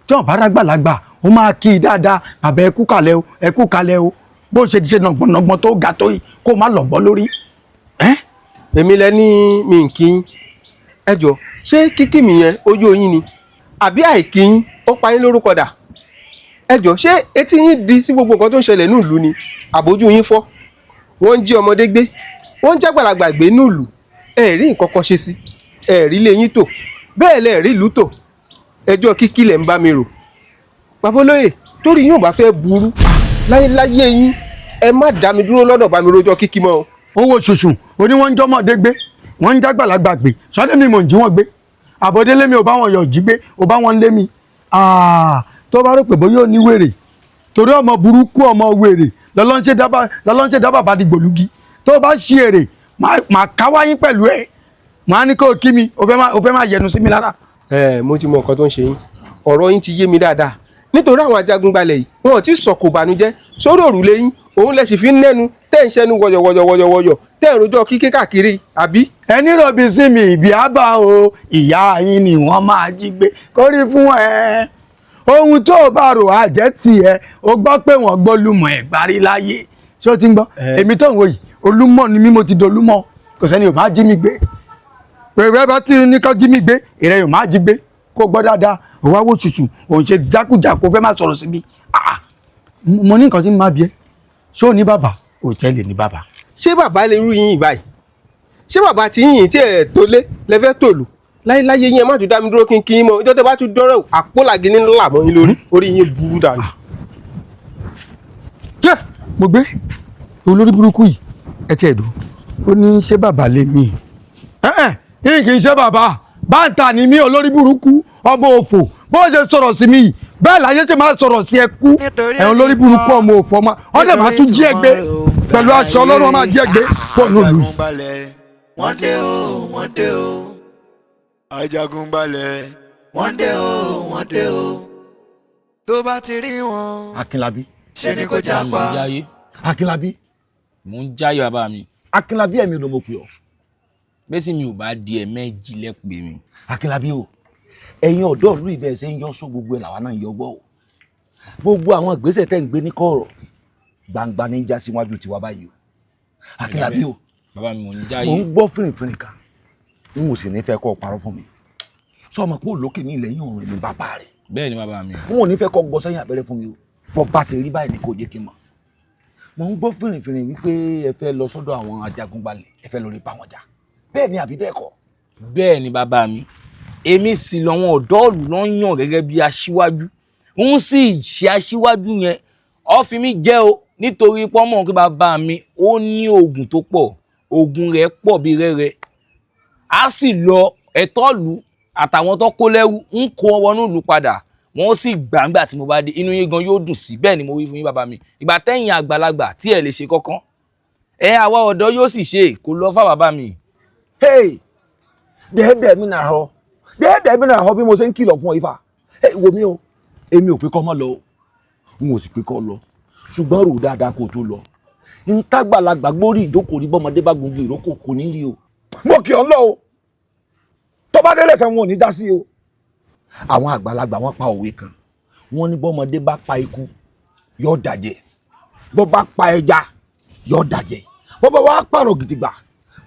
tí wọ́n bá rágbàlagbà ó máa kí i dáadáa bàbá ẹ kú kalẹ̀ o bó ṣe ti ṣe nàgbọ̀nàgbọ̀n tó ga tó yìí kó má lọ̀gbọ́ lórí. èmi lẹ ní mi kì í ẹ jọ ṣé kíkì mi yẹn ojú oyin ni àbí àìkí yín ó pa yín lórúkọ dà ẹ jọ ṣé etí yín di sí gbogbo nǹkan tó ń ṣẹlẹ̀ ní ìlú ni àbójú yín fọ́ wọ́n ń jí ọmọdé gbé wọ́n ń jágbàlagbà gbé ní ìlú ẹ rí nǹkan kan ṣe sí ẹ rí ilé yín tò bẹ́ẹ̀ lẹ rí ìlú tò ẹjọ́ kíkí lẹ̀ ń bá mi rò bàbá olóyè torí yóò bá fẹ́ burú láyé yín ẹ má dá mi dúró lọ́dọ̀ bá mi rojọ́ kíkí mọ́ o. owó ṣoṣù oní wọn ń jọmọdé gbé wọn ń jágbàlagbà gbé sọdẹ mi mò ń jí wọn gbé àbọ̀délé mi ò bá wọn yọ̀ jí gbé ò bá wọn lé mi tó bá rò pé bóyá ò ní wèrè torí ọmọ burúkú ọmọ wèrè lọ́lọ́ńṣẹ́ dábàá bá di gbòlúgi tó bá ṣí èrè máa káwáyín pẹ̀lú ẹ̀ máa ní kó kí mi ò fẹ́ máa yẹnu sí mi lára. Mo ti mọ nǹkan tó ń ṣe yín ọ̀rọ̀ yín ti yé mi dáadáa nítorí àwọn ajagunbalẹ̀ yìí wọn ò tí sọ̀kò bànújẹ́ sórí òrùlé yín òun lẹ sì fi ń nẹ́nu tẹ́ ń ṣẹ́nu wọ̀yọ̀wọ̀yọ̀ tẹ́ ń rojọ́ kíké káàkiri àbí. ẹni rọ̀bì sí mi ìbí àbá o ìyá yín ni wọ́n máa jí gbé kórí fún ẹ ohun tó o bá rò àjẹ́ tiẹ̀ o gbọ́ pé wọ́n gbọ́ lùmọ̀ ẹ̀ gbárí láyé ṣé o ti ń gbọ́ èmi tó ń wò yìí olúmọ̀ ni mí mo ti dolúmọ̀ kò sẹ́ni ò máa jí mi gbé pẹ̀lú bá tí ní kọ́ jí mi gbé ìrẹ́ yóò máa jí gbé kó gbọ́ dáadáa òun wáwó ṣùṣù òun ṣe jákújákú fẹ́ máa sọ̀rọ̀ sí mi mo ní nǹkan tí mo máa bí ẹ ṣé ò ní bàbá òtẹ́ẹ̀lì ní bàbá. ṣé bàbá lè rú yín báyìí ṣé bàbá tí yín tí ẹ̀ tó lé lẹ́fẹ́ tòlù láyé yín ẹ má tún dá mi dúró kí n kí yín mọ́ ìjọ́ tẹ́ bá tún dọ́rọ̀ àpólàgì ní ńlá mọ́ yín lórí orí yín burú dànù. mo gbé olórí burúkú yìí ẹ ti ẹ̀dùn ó ní ṣé bàbá lè mí yín kì í ṣe bàbá báńtà ni mí olórí burúkú ọmọ òfò bó ṣe sọ̀rọ̀ sí mi yìí bẹ́ẹ̀ láyé ṣe máa sọ̀rọ̀ sí ẹ kú ẹ̀ olórí burúkú ọmọ òfò ọmọ ọdẹ máa tún jí ẹgbẹ́ pẹ̀lú aṣọ ọlọ́run máa jí ẹgbẹ́ pọ̀ nílùú. wọ́n dé o Ajagunbalẹ̀ wọ́n dé o tó bá ti rí wọn. Akínlábí. ṣe ni kò jápa. Akínlábí. mo ń jáyé bàbá mi. Akínlábí ẹ̀mí ló mo pè ọ́. bẹ́ẹ̀ tí mi ò bá di ẹ̀ méjì lẹ́pẹ́ mi. Akínlábí o ẹ̀yin ọ̀dọ́ ìlú ìbẹ̀ ṣe ń yọ sọ gbogbo ẹ̀ làwa náà ń yọ gbọ́ o gbogbo àwọn ìgbésẹ̀ tẹ́ ń gbé ní kọ̀rọ̀ gbangba ní já síwájú tiwa báyìí o Akínlábí o bàbá mi ò ní jáyé. mo ń gbọ́ fìrìfìrì kan n ò sì ní fẹ́ kọ́ ọ parọ́ fún mi sọ ma pé olókè ní ilẹ̀ yín ọ̀run ní bàbá rẹ̀. bẹ́ẹ̀ ni bàbá mi. n ò ní fẹ́ kọ́ gbọ́ sẹ́yìn abẹ́rẹ́ fún mi o bọ́ bá ṣe rí báyìí ni kò jẹ́ kí n mọ̀ mo ń gbọ́ fìrìfìrì wípé ẹ fẹ́ lọ sọ́dọ̀ àwọn ajagunbalẹ̀ ẹ fẹ́ lọ rí bá wọn jà bẹ́ẹ̀ ni àbí bẹ́ẹ̀ kọ́. bẹ́ẹ̀ ni bàbá mi èmi sì lọ́wọ́n ọ̀dọ́ ìlú lọ́ yàn gẹ́gẹ́ bí aṣíwájú òun sì ṣe aṣíwájú yẹn ó fi mí jẹ́ o nítorí pọ́nmọ́ pé bàbá mi ó ní oògùn tó pọ̀ oògùn rẹ̀ pọ̀ bí rẹ́rẹ́ á sì lọ ẹ̀tọ́ ìlú àtàwọn tó kó lẹ́rú ń kó wọnú ìlú padà wọ́n sì gbà ńgbà tí mo bá dé inú yín gan yóò dùn sí bẹ́ẹ̀ ni mo wí fún yín bàbá mi ìgbà tẹ́yìn àgbàlagbà tí ẹ̀ lè ṣe kankan àwa ọ̀dọ́ yóò sì ṣe kó lọ fà bàbá mi. dẹ́ẹ̀dẹ́ mi náà họ bí mo ṣe ń kìlọ̀ fún ọ ifá wo mi o èmi ò pé kọ́ mọ́ lọ o n ò sì pé kọ́ lọ ṣùgbọ́n rò dáadáa kó tó lọ n tágbàlagbà gbórí ìjókòó rí bọ́mọdé bá gungi ìrókò kò ní rí o mo kì ọ́ lọ o tó bá délé kan wọn ò ní dá sí o. àwọn àgbàlagbà wọn pa òwe kan wọn ní bọ́mọdé bá pa ikú yóò dàjẹ́ bọ́ bá pa ẹja yóò dàjẹ́ bọ́ bá wàá pààrọ̀ gidigba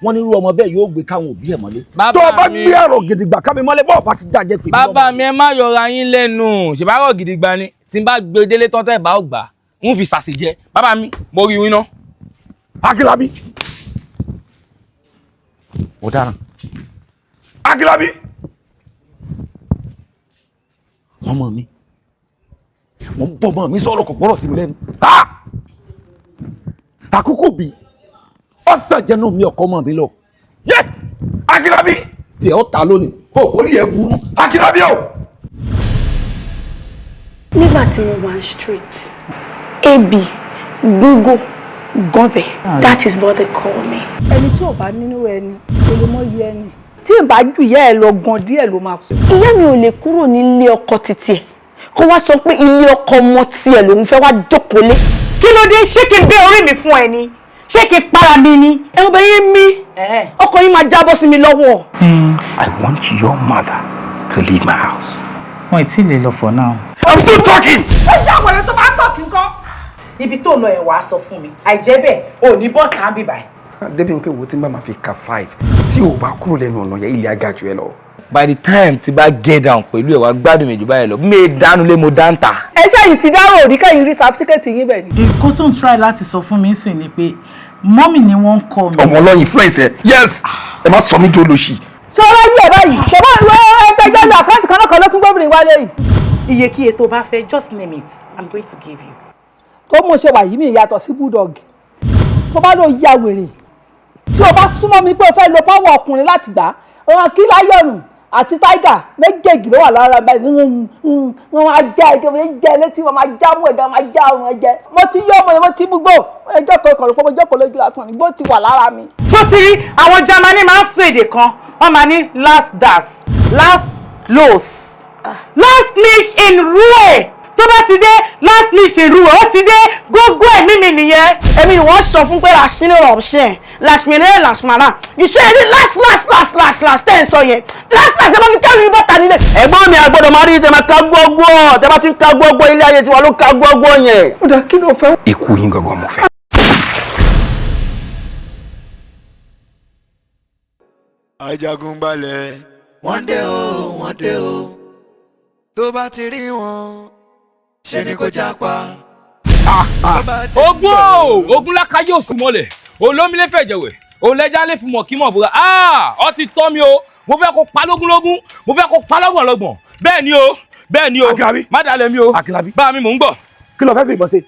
wọn ní irú ọmọ bẹ́ẹ̀ yóò gbé káwọn òbí ẹ̀ mọ́lé. tó o bá gbé àrò gidigba kámi mọ́lé bọ́ọ̀ bá ti dàjẹ́ pé. bàbá mi ẹ má yọra yín lẹ́nu ṣèbárò gidigba ni tí n bá gbé délé tọ́tẹ́ ẹ̀ bá ò gbà ń fi ṣàṣejẹ bàbá mi mo rí iná. Akínlábí mo dára Akínlábí ọmọ mi mo ń bọ́ ọmọ mi sọ̀rọ̀ kò gbọ́rọ̀ sí mi lẹ́nu àkókò bíi ọ̀sán jẹ́nu mi ọkọ mọ̀ mi lọ yẹ Akínlábí tí ó ta lónìí kó o rí ẹ burú Akínlábí o. nígbà tí mo wà street ab gbogbo gọbẹ that is what they call me. ẹni tí ò bá nínú ẹni kò lè mọ iye ẹni tí ì bá ju ìyá ẹ lọ gan díẹ̀ ló máa kú. ìyá mi ò lè kúrò nílé ọkọ títí ẹ kó wá sọ pé ilé ọkọ ọmọ tiẹ̀ lòun fẹ́ wá jókòó lé. kí ló dé ṣé kí n gbé orí mi fún ẹ ni ṣé kí n para mi ni. ẹ̀rọ bẹ yín mi ọkọ yín máa jábọ́ sí mi lọ́wọ́. I want your mother to leave my house. Wọ́n ti lè lọ for now. I'm still talking. ó yá wẹ̀rẹ̀ tó bá tọ̀kì nǹkan. ibi tó lọ ẹ̀ wá sọ fún mi àìjẹ́ bẹ́ẹ̀ ò ní bọ́ọ̀sì à ń bì báyìí. débi pé wo tí n bá máa fi ka 5 tí o bá kúrò lẹ́nu ọ̀nà yẹn ilé aga jù ẹ lọ. by the time tí bá get down pẹ̀lú ẹ̀ wá gbádùn méjì báyìí lọ mi dánú lé mo dáńtà. ẹ ṣáàyìn ti dárò òrí kẹ́yìn rí sáfítíkẹ́ẹ̀tì yín bẹ̀ ni. nǹkan tó ń try láti sọ fún mi sìn ni pé mọ́mì ni wọ́n ń kọ́ mi. ọmọ ọlọ́yin influence ẹ yes ẹ má sọ mí jó lóṣì ṣé ọlá yí ẹ báyìí ṣùgbọ́n ìwé ẹgbẹ́ ìlú àkáǹtì kan náà kan ló tún gbóbìnrin wálé yìí. Iye kí ètò bá fẹ́, just name it, I'm going to give you. tó mọ̀ ṣe wà yìí mi ìyàtọ̀ sí bulldog tó bá lọ ya wèrè tí o bá súnmọ́ mi pé o fẹ́ lo pọ́wọ́ ọkùnrin láti gbà ọ̀ràn kí láyọ̀nù àti tiger méjèèjì ló wà lára báyìí wọ́n máa já ẹ̀jẹ̀ wọ́n jẹ́ létí wọ́n máa já mú ẹ̀jẹ̀ máa já ọrùn ẹ̀jẹ̀ mo ti yọ ọmọ yẹn mo ti mú gbó ẹjọ́ kan ìkọ̀rọ̀ pé mo jókòó lójú lásán ni gbó ti wà lára mi. Ṣó ti rí àwọn Germany máa ń sọ èdè kan wọ́n máa ní last das last los last niche in rue tó bá ti dé last niche in rue ó ti dé gógó ẹ̀mí mi nìyẹn. èmi ni wọ́n sọ fún pé làṣínú ọ̀ṣẹ́ làṣmìnira làṣmàrà iṣẹ́ eré last tẹ́ ẹ̀ sọ yẹn last ẹ bá fi kẹ́lu ibọ̀ ta nílẹ̀. ẹ̀gbọ́n mi àgbọ̀dọ̀ máa rí tẹ máa ká gbọ́gbọ́ tẹ bá ti ń ká gbọ́gbọ́ ilé ayé tiwa ló ká gbọ́gbọ́ yẹn. ó dà kí ló fẹ́. ikú yín gangan mo fẹ́. Ajagunbalẹ̀ wọ́n dé o tó bá ti rí wọn ṣe ni kò jápa. ogun lákàyè òṣùmọ̀lẹ̀ olómìnira fẹ̀jẹ̀wẹ̀ olẹ́jà lè fi mọ̀ kí mọ̀ búra ọ ti tọ́ mi o mo fẹ́ kó pa lógúnlógún mo fẹ́ kó pa lọ́gbọ̀nlọ́gbọ̀n bẹ́ẹ̀ ni o má dalẹ̀ mi o bá mi mò ń gbọ́. kí ló fẹ́ fi ìbọn ṣe.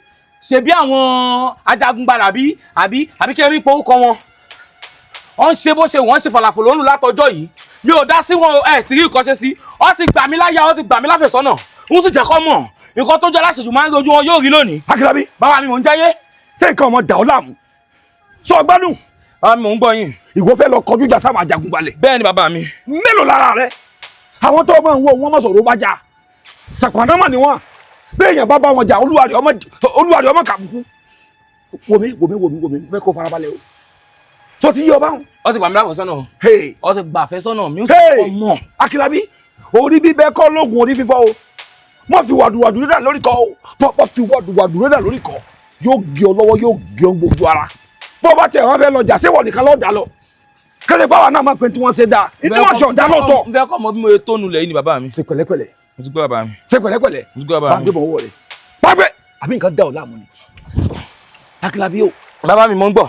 ṣebí àwọn ajagunbalẹ̀ àbí kí ẹ bí powó kọ wọn wọ́n ṣe bó ṣe wọ́n ṣe falafel lónìí látọjọ́ yìí mi ò dá sí wọn ẹ̀ sì rí ìkọ́ṣe sí ọ ti gbà mí láyà ọ ti gbà mí láfẹ̀sọ́nà ń sì jẹ́ kọ́ mọ̀ nǹkan tó jẹ́ aláṣejù máa ń rojú wọn yóò rí lónìí. Akílábí bàbá mi mò ń jáyé. ṣé nǹkan ọmọ dà ọ́ láàmú sọ gbádùn. bàbá mi mò ń gbọ́ yín. ìwọ fẹ́ lọ kọjú ìjà sáwọn ajagunbalẹ̀. bẹ́ẹ̀ ni bàbá mi. mélòó lára rẹ àwọn tó máa ń wo wọn mọ̀ sọ̀rọ̀ bá jà sàpàdámà ni wọn béèyàn bá bá wọn jà olúwarí ọmọ kàbùkù wòmí fẹ́ kó farabalẹ̀ o tó ti yí ọba hàn. ọ ti gbà mí láfẹ̀sọ́nà ọ ti gbà fẹ́sọ́nà mi ó sì kọ́ mọ̀. Akílábí orí bíbẹ́ kọ́ lóògùn orí fífọ́ o mọ̀ fi wàdùwàdù rẹ́dà lórí kọ́ o pọ̀ fi wàdùwàdù rẹ́dà lórí kọ́ yóò gé ọ lọ́wọ́ yóò gé ọ gbogbo ara bó bá tẹ̀ wọ́n fẹ́ lọ jà séwọ̀ nìkan lọ́ọ́ jà lọ kẹ́sẹ̀ pàwọn náà máa pè tí wọ́n ṣe dáa ní tí wọ́n ṣe ọ̀dà lọ́tọ̀. n fẹ́ kọ́ mọ bí mo yẹ tónu lẹ́yìn ni bàbá mi. ṣe pẹ̀lẹ́pẹ̀lẹ́ mo ti gbọ́ bàbá mi. ṣe pẹ̀lẹ́pẹ̀lẹ́ mo ti gbọ́ bàbá mi. bá gbé bọ̀ wọ̀ rẹ̀ pàgbẹ́ àbí nǹkan dá ọ láàmú ni. Akílábí o. bàbá mi mò ń gbọ́.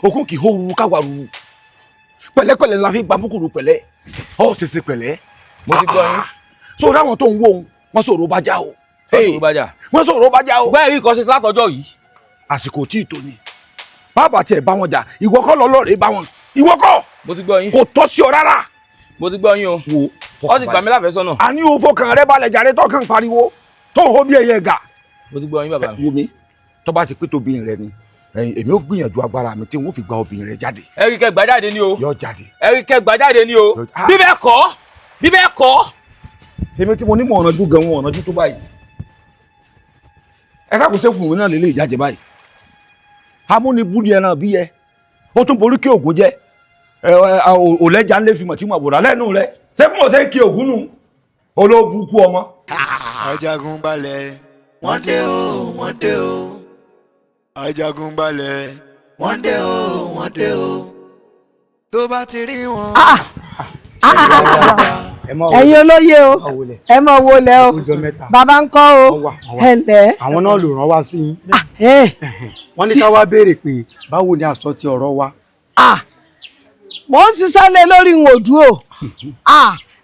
okun kì í hó ruru káwa ruru pẹ̀lẹ́pẹ̀lẹ́ la fi gba búkúrú pẹ̀lẹ́ ọ ṣẹṣẹ pẹ̀lẹ́. mo ti gbọ́ yín. so dáwọn tó ń wò wọn sọ̀rọ̀ bá já o. wọ́n sọ̀rọ̀ bá já o. ṣùgbọ́n èyí kan ṣe látọjọ́ yìí. àsìkò tí ì tó ni bàbá tiẹ̀ bá wọn jà ìwọ kọ́ lọ́lọ́rẹ́ bá wọn ìwọ kọ́. mo ti gbọ́ yín. kò tọ́ sí ọ rárá. mo ti gbọ́ yín o. wo ọ ti gbà mí láfẹ̀sọ́nà. a ní o fọkàn rẹ balẹ̀ jàre tọkàn pariwo tó ń hó bí ẹyẹ gà. mo ti gbọ́ yín bàbá mi. wo mi tó bá ṣe pé tóbi rẹ ni èmi ò gbìyànjú agbára mi tí n ó fi gba obìnrin rẹ jáde. ẹ̀ríkẹ́ gbà jáde ni o. yọ jáde. ẹ̀ríkẹ́ gbà jáde ni o. bí bẹ́ẹ̀ kọ́. èmi tí mo ní mọ̀ ọ̀nàjú gan wọn ọ̀nàjú tó báyìí. ẹ ká kó sẹ́kùn mi náà lélẹ̀ ìjájẹ báyìí. amúnibúni ẹran bí yẹ ó tún borí kí ògùn jẹ òlẹ́jà ńlẹ́ fi mọ̀ tí mo àbòrà lẹ́nu rẹ sẹ́kùn ọ̀sẹ̀ kí ògùn nù olóògùn kú ọmọ. Ajagunbalẹ̀ wọ́n dé o Ajagunbalẹ̀ wọ́n dé o tó bá ti rí wọn. ẹ̀yin olóye o ẹ mọ̀ wo lẹ o bàbá ń kọ́ o ẹ lẹ́. àwọn náà ló rán wá sí yín wọ́n ní ká wá béèrè pé báwo ni àsọ ti ọ̀rọ̀ wa. mo ń ṣiṣẹ́ lé lórí ìwọ̀n òdúró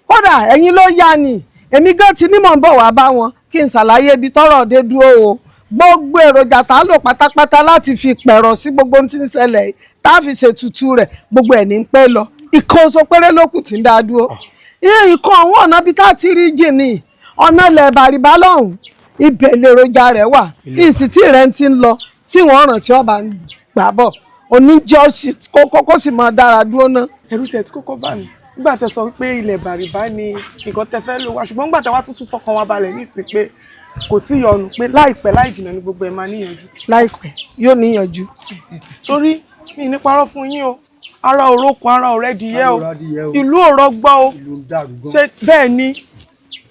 kódà ẹ̀yin ló yá ni èmi gan ti ní mọ̀ ń bọ̀ wá bá wọn kí n ṣàlàyé ibi tọ́rọ̀ dé dúró o gbogbo èròjà tá a lò pátápátá láti fi pẹ̀rọ̀ sí gbogbo ohun tí ń ṣẹlẹ̀ tá a fi ṣètùtù rẹ̀ gbogbo ẹ̀ ní pẹ́ lọ ìkan oṣù péré ló kù tí ń dá dúró ìkan àwọn ọ̀nà bíi tá a ti rí jìnnì ọ̀nà ilẹ̀ bàrìbá lọ́hùn ibẹ̀ lèròjà rẹ̀ wà ìsìtì rẹ̀ ti ń lọ tí wọ́n ràn tí ọba ń gbà bọ̀ oníjọ́ kókó sì máa dára dúró ná. ẹ̀rù tiẹ̀ tí kókó bá mi nígbà tẹ́ sọ pé ilẹ̀ bàrìbá ni nǹkan tẹ́ fẹ́ lò wá ṣùgbọ́n nígbà tẹ́ wá tuntun fọkàn wa balẹ̀ nísìnyí pé kò sí ìyọnu pé láìpẹ́ láì jìnnà ni gbogbo ẹ̀ máa níyànjú. láìpẹ́ yóò níyànjú. torí mi ní parọ́ fún yín o ara òrókun ara ọ̀rẹ́ dìyẹ o ìlú òrọ̀ gbọ́ o ṣe bẹ́ẹ̀ ni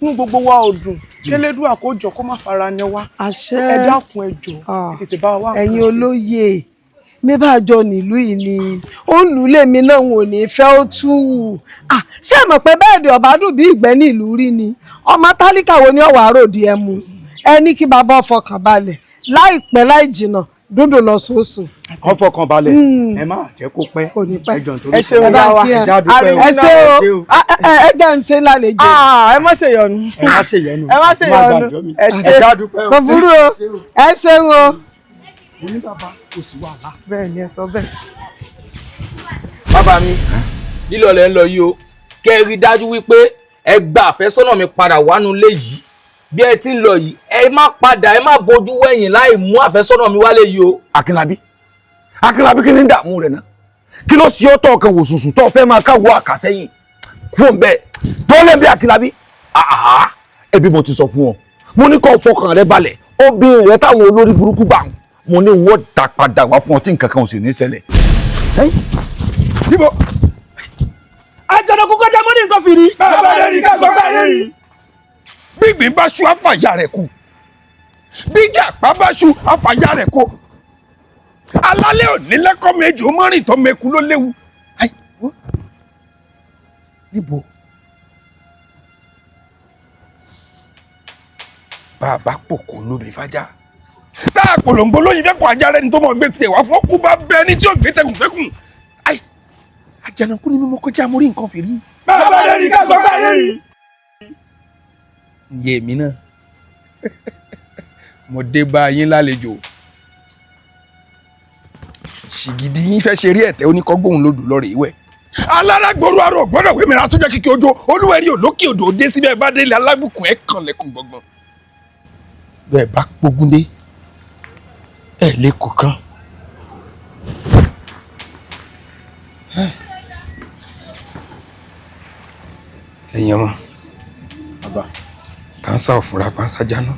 inú gbogbo wa ò dùn kélédùn àkójọ kó má fara ní wa ẹ dákun ẹ jọ̀ọ́ ẹ tètè bá wa. ẹ̀yin olóye mi bá jọ nílùú yìí ni ó ń lù lèmi náà ò ní fẹ́ ó tú ṣé ẹ mọ̀ pé bẹ́ẹ̀ ni ọ̀bádùn bí ìgbẹ́ ní ìlú rí ni ọmọ tálíkà wo ni ọ̀wà àròdì ẹ mu ẹ ní kí bàbá ọfọkàn balẹ̀ láìpẹ́ láì jìnnà dúndùn lọ sóòsù. ọfọ kan balẹ̀ ẹ má jẹ́ kó pẹ́ ẹjọ́ nítorí ẹ ṣe o bá wa ẹ ṣe o ẹ jẹ́ ń ṣe lálejò. ẹ má ṣe yọnu. ẹ má ṣe yọnu. ẹ má ṣe yọnu. ẹ ṣe kò burú o ẹ ṣeun o. oníbàbá kò sí wàhálà. bẹ́ẹ̀ ni ẹ sọ bẹ́ẹ̀. bàbá mi lílọ lẹ ń lọ yìí o kẹ́ ẹ rí dájú wípé ẹ gba àfẹ́sọ́nà mi padà wánú ilé yìí bí ẹ ti ń lọ yìí ẹ má padà ẹ má bojú wẹ̀yìn láì mú àfẹ́sọ́nà mi wálé yìí o. Akínlábí kí ni ń dààmú rẹ̀ náà kí ló ṣe ọ́ tọ́ ọkàn wòsùsù tó fẹ́ máa káwọ́ àkàsẹ́yìn kúrò ń bẹ́ẹ̀ tó lè bí Akínlábí ẹbí mo ti sọ fún ọ mo ní kó fọkàn rẹ balẹ̀ obìnrin rẹ táwọn olórí burúkú bá mo ní wọ́n dà padà wá fún ọ tí nǹkan kan ò sì ní ṣẹlẹ̀. níbo àjànàkú kọjá mọ́ ní nǹkan fìrí. bàbá rẹ̀ rí ká sọ pé rẹ̀ rí. gbígbín bá ṣu àfàyà rẹ̀ kù bíjà pa bá ṣu àfàyà rẹ̀ kù alálẹ̀ òní lẹ́kọ́ méjì ó mọ́rin tó mẹ́kú ló léwu. níbo bàbá pòkó lómi fájà tá a polongo lóyin fẹ́kọ̀ọ́ ajá rẹ̀ ní tó mọ̀ gbé tiẹ̀ wá fún kú bá bẹ́ẹ̀ ní tí ó gbé tẹkùn àjànàkú ni mímú kọjá mo rí nǹkan fìrí. bàbá rẹ̀ rí ká sọ pé rẹ̀ rí. ǹyẹ̀ mi náà mo dé bá yín lálejò ṣìgìdì yín fẹ́ ṣe rí ẹ̀tẹ́ oníkọ́gbóhùn lòdù lọ́rẹ̀ ìwẹ̀ alárágbòrò arọ gbọ́dọ̀ wé mìíràn tó jẹ́ kíkí ojó olúwẹ̀rí olókè odò dé síbẹ̀ bá délé alábùkún ẹ̀ kàn lẹ́kùn gbọ̀ngbọ̀n bẹ́ẹ̀ bá pógún dé ẹ̀ lẹ́kọ̀ọ́ kan. ẹ̀yin ọmọ pàǹsá òfúnra pàǹsá jáná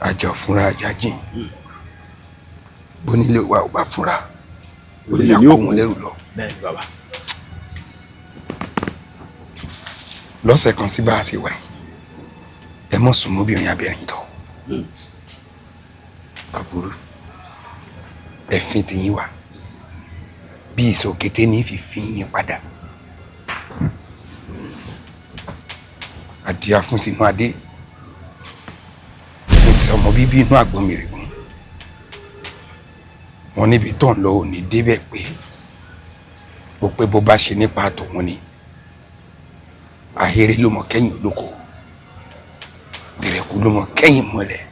àjà òfúnra àjà jìn bónílé wa ò bá fúnra ó lè kó wọn lẹ́rù lọ. lọ́sẹ̀ kan sí bá a ṣe wà ẹ mọ̀ sùn mọ́bìnrin abẹ́rìn tọ́ àbúrò ẹ̀fín tìyín wà bí ìsòkété ní fífi yín padà àdíá fún tinú adé tí ń sọ ọmọ bíbí inú àgbọn mi rè gùn wọn níbi tó ń lọ ò ní débẹ̀ pé bó pé bó bá ṣe nípa tòun ni ahéré ló mọ kẹ́yìn olóko tẹ̀rẹ̀kú ló mọ kẹ́yìn mọ́lẹ̀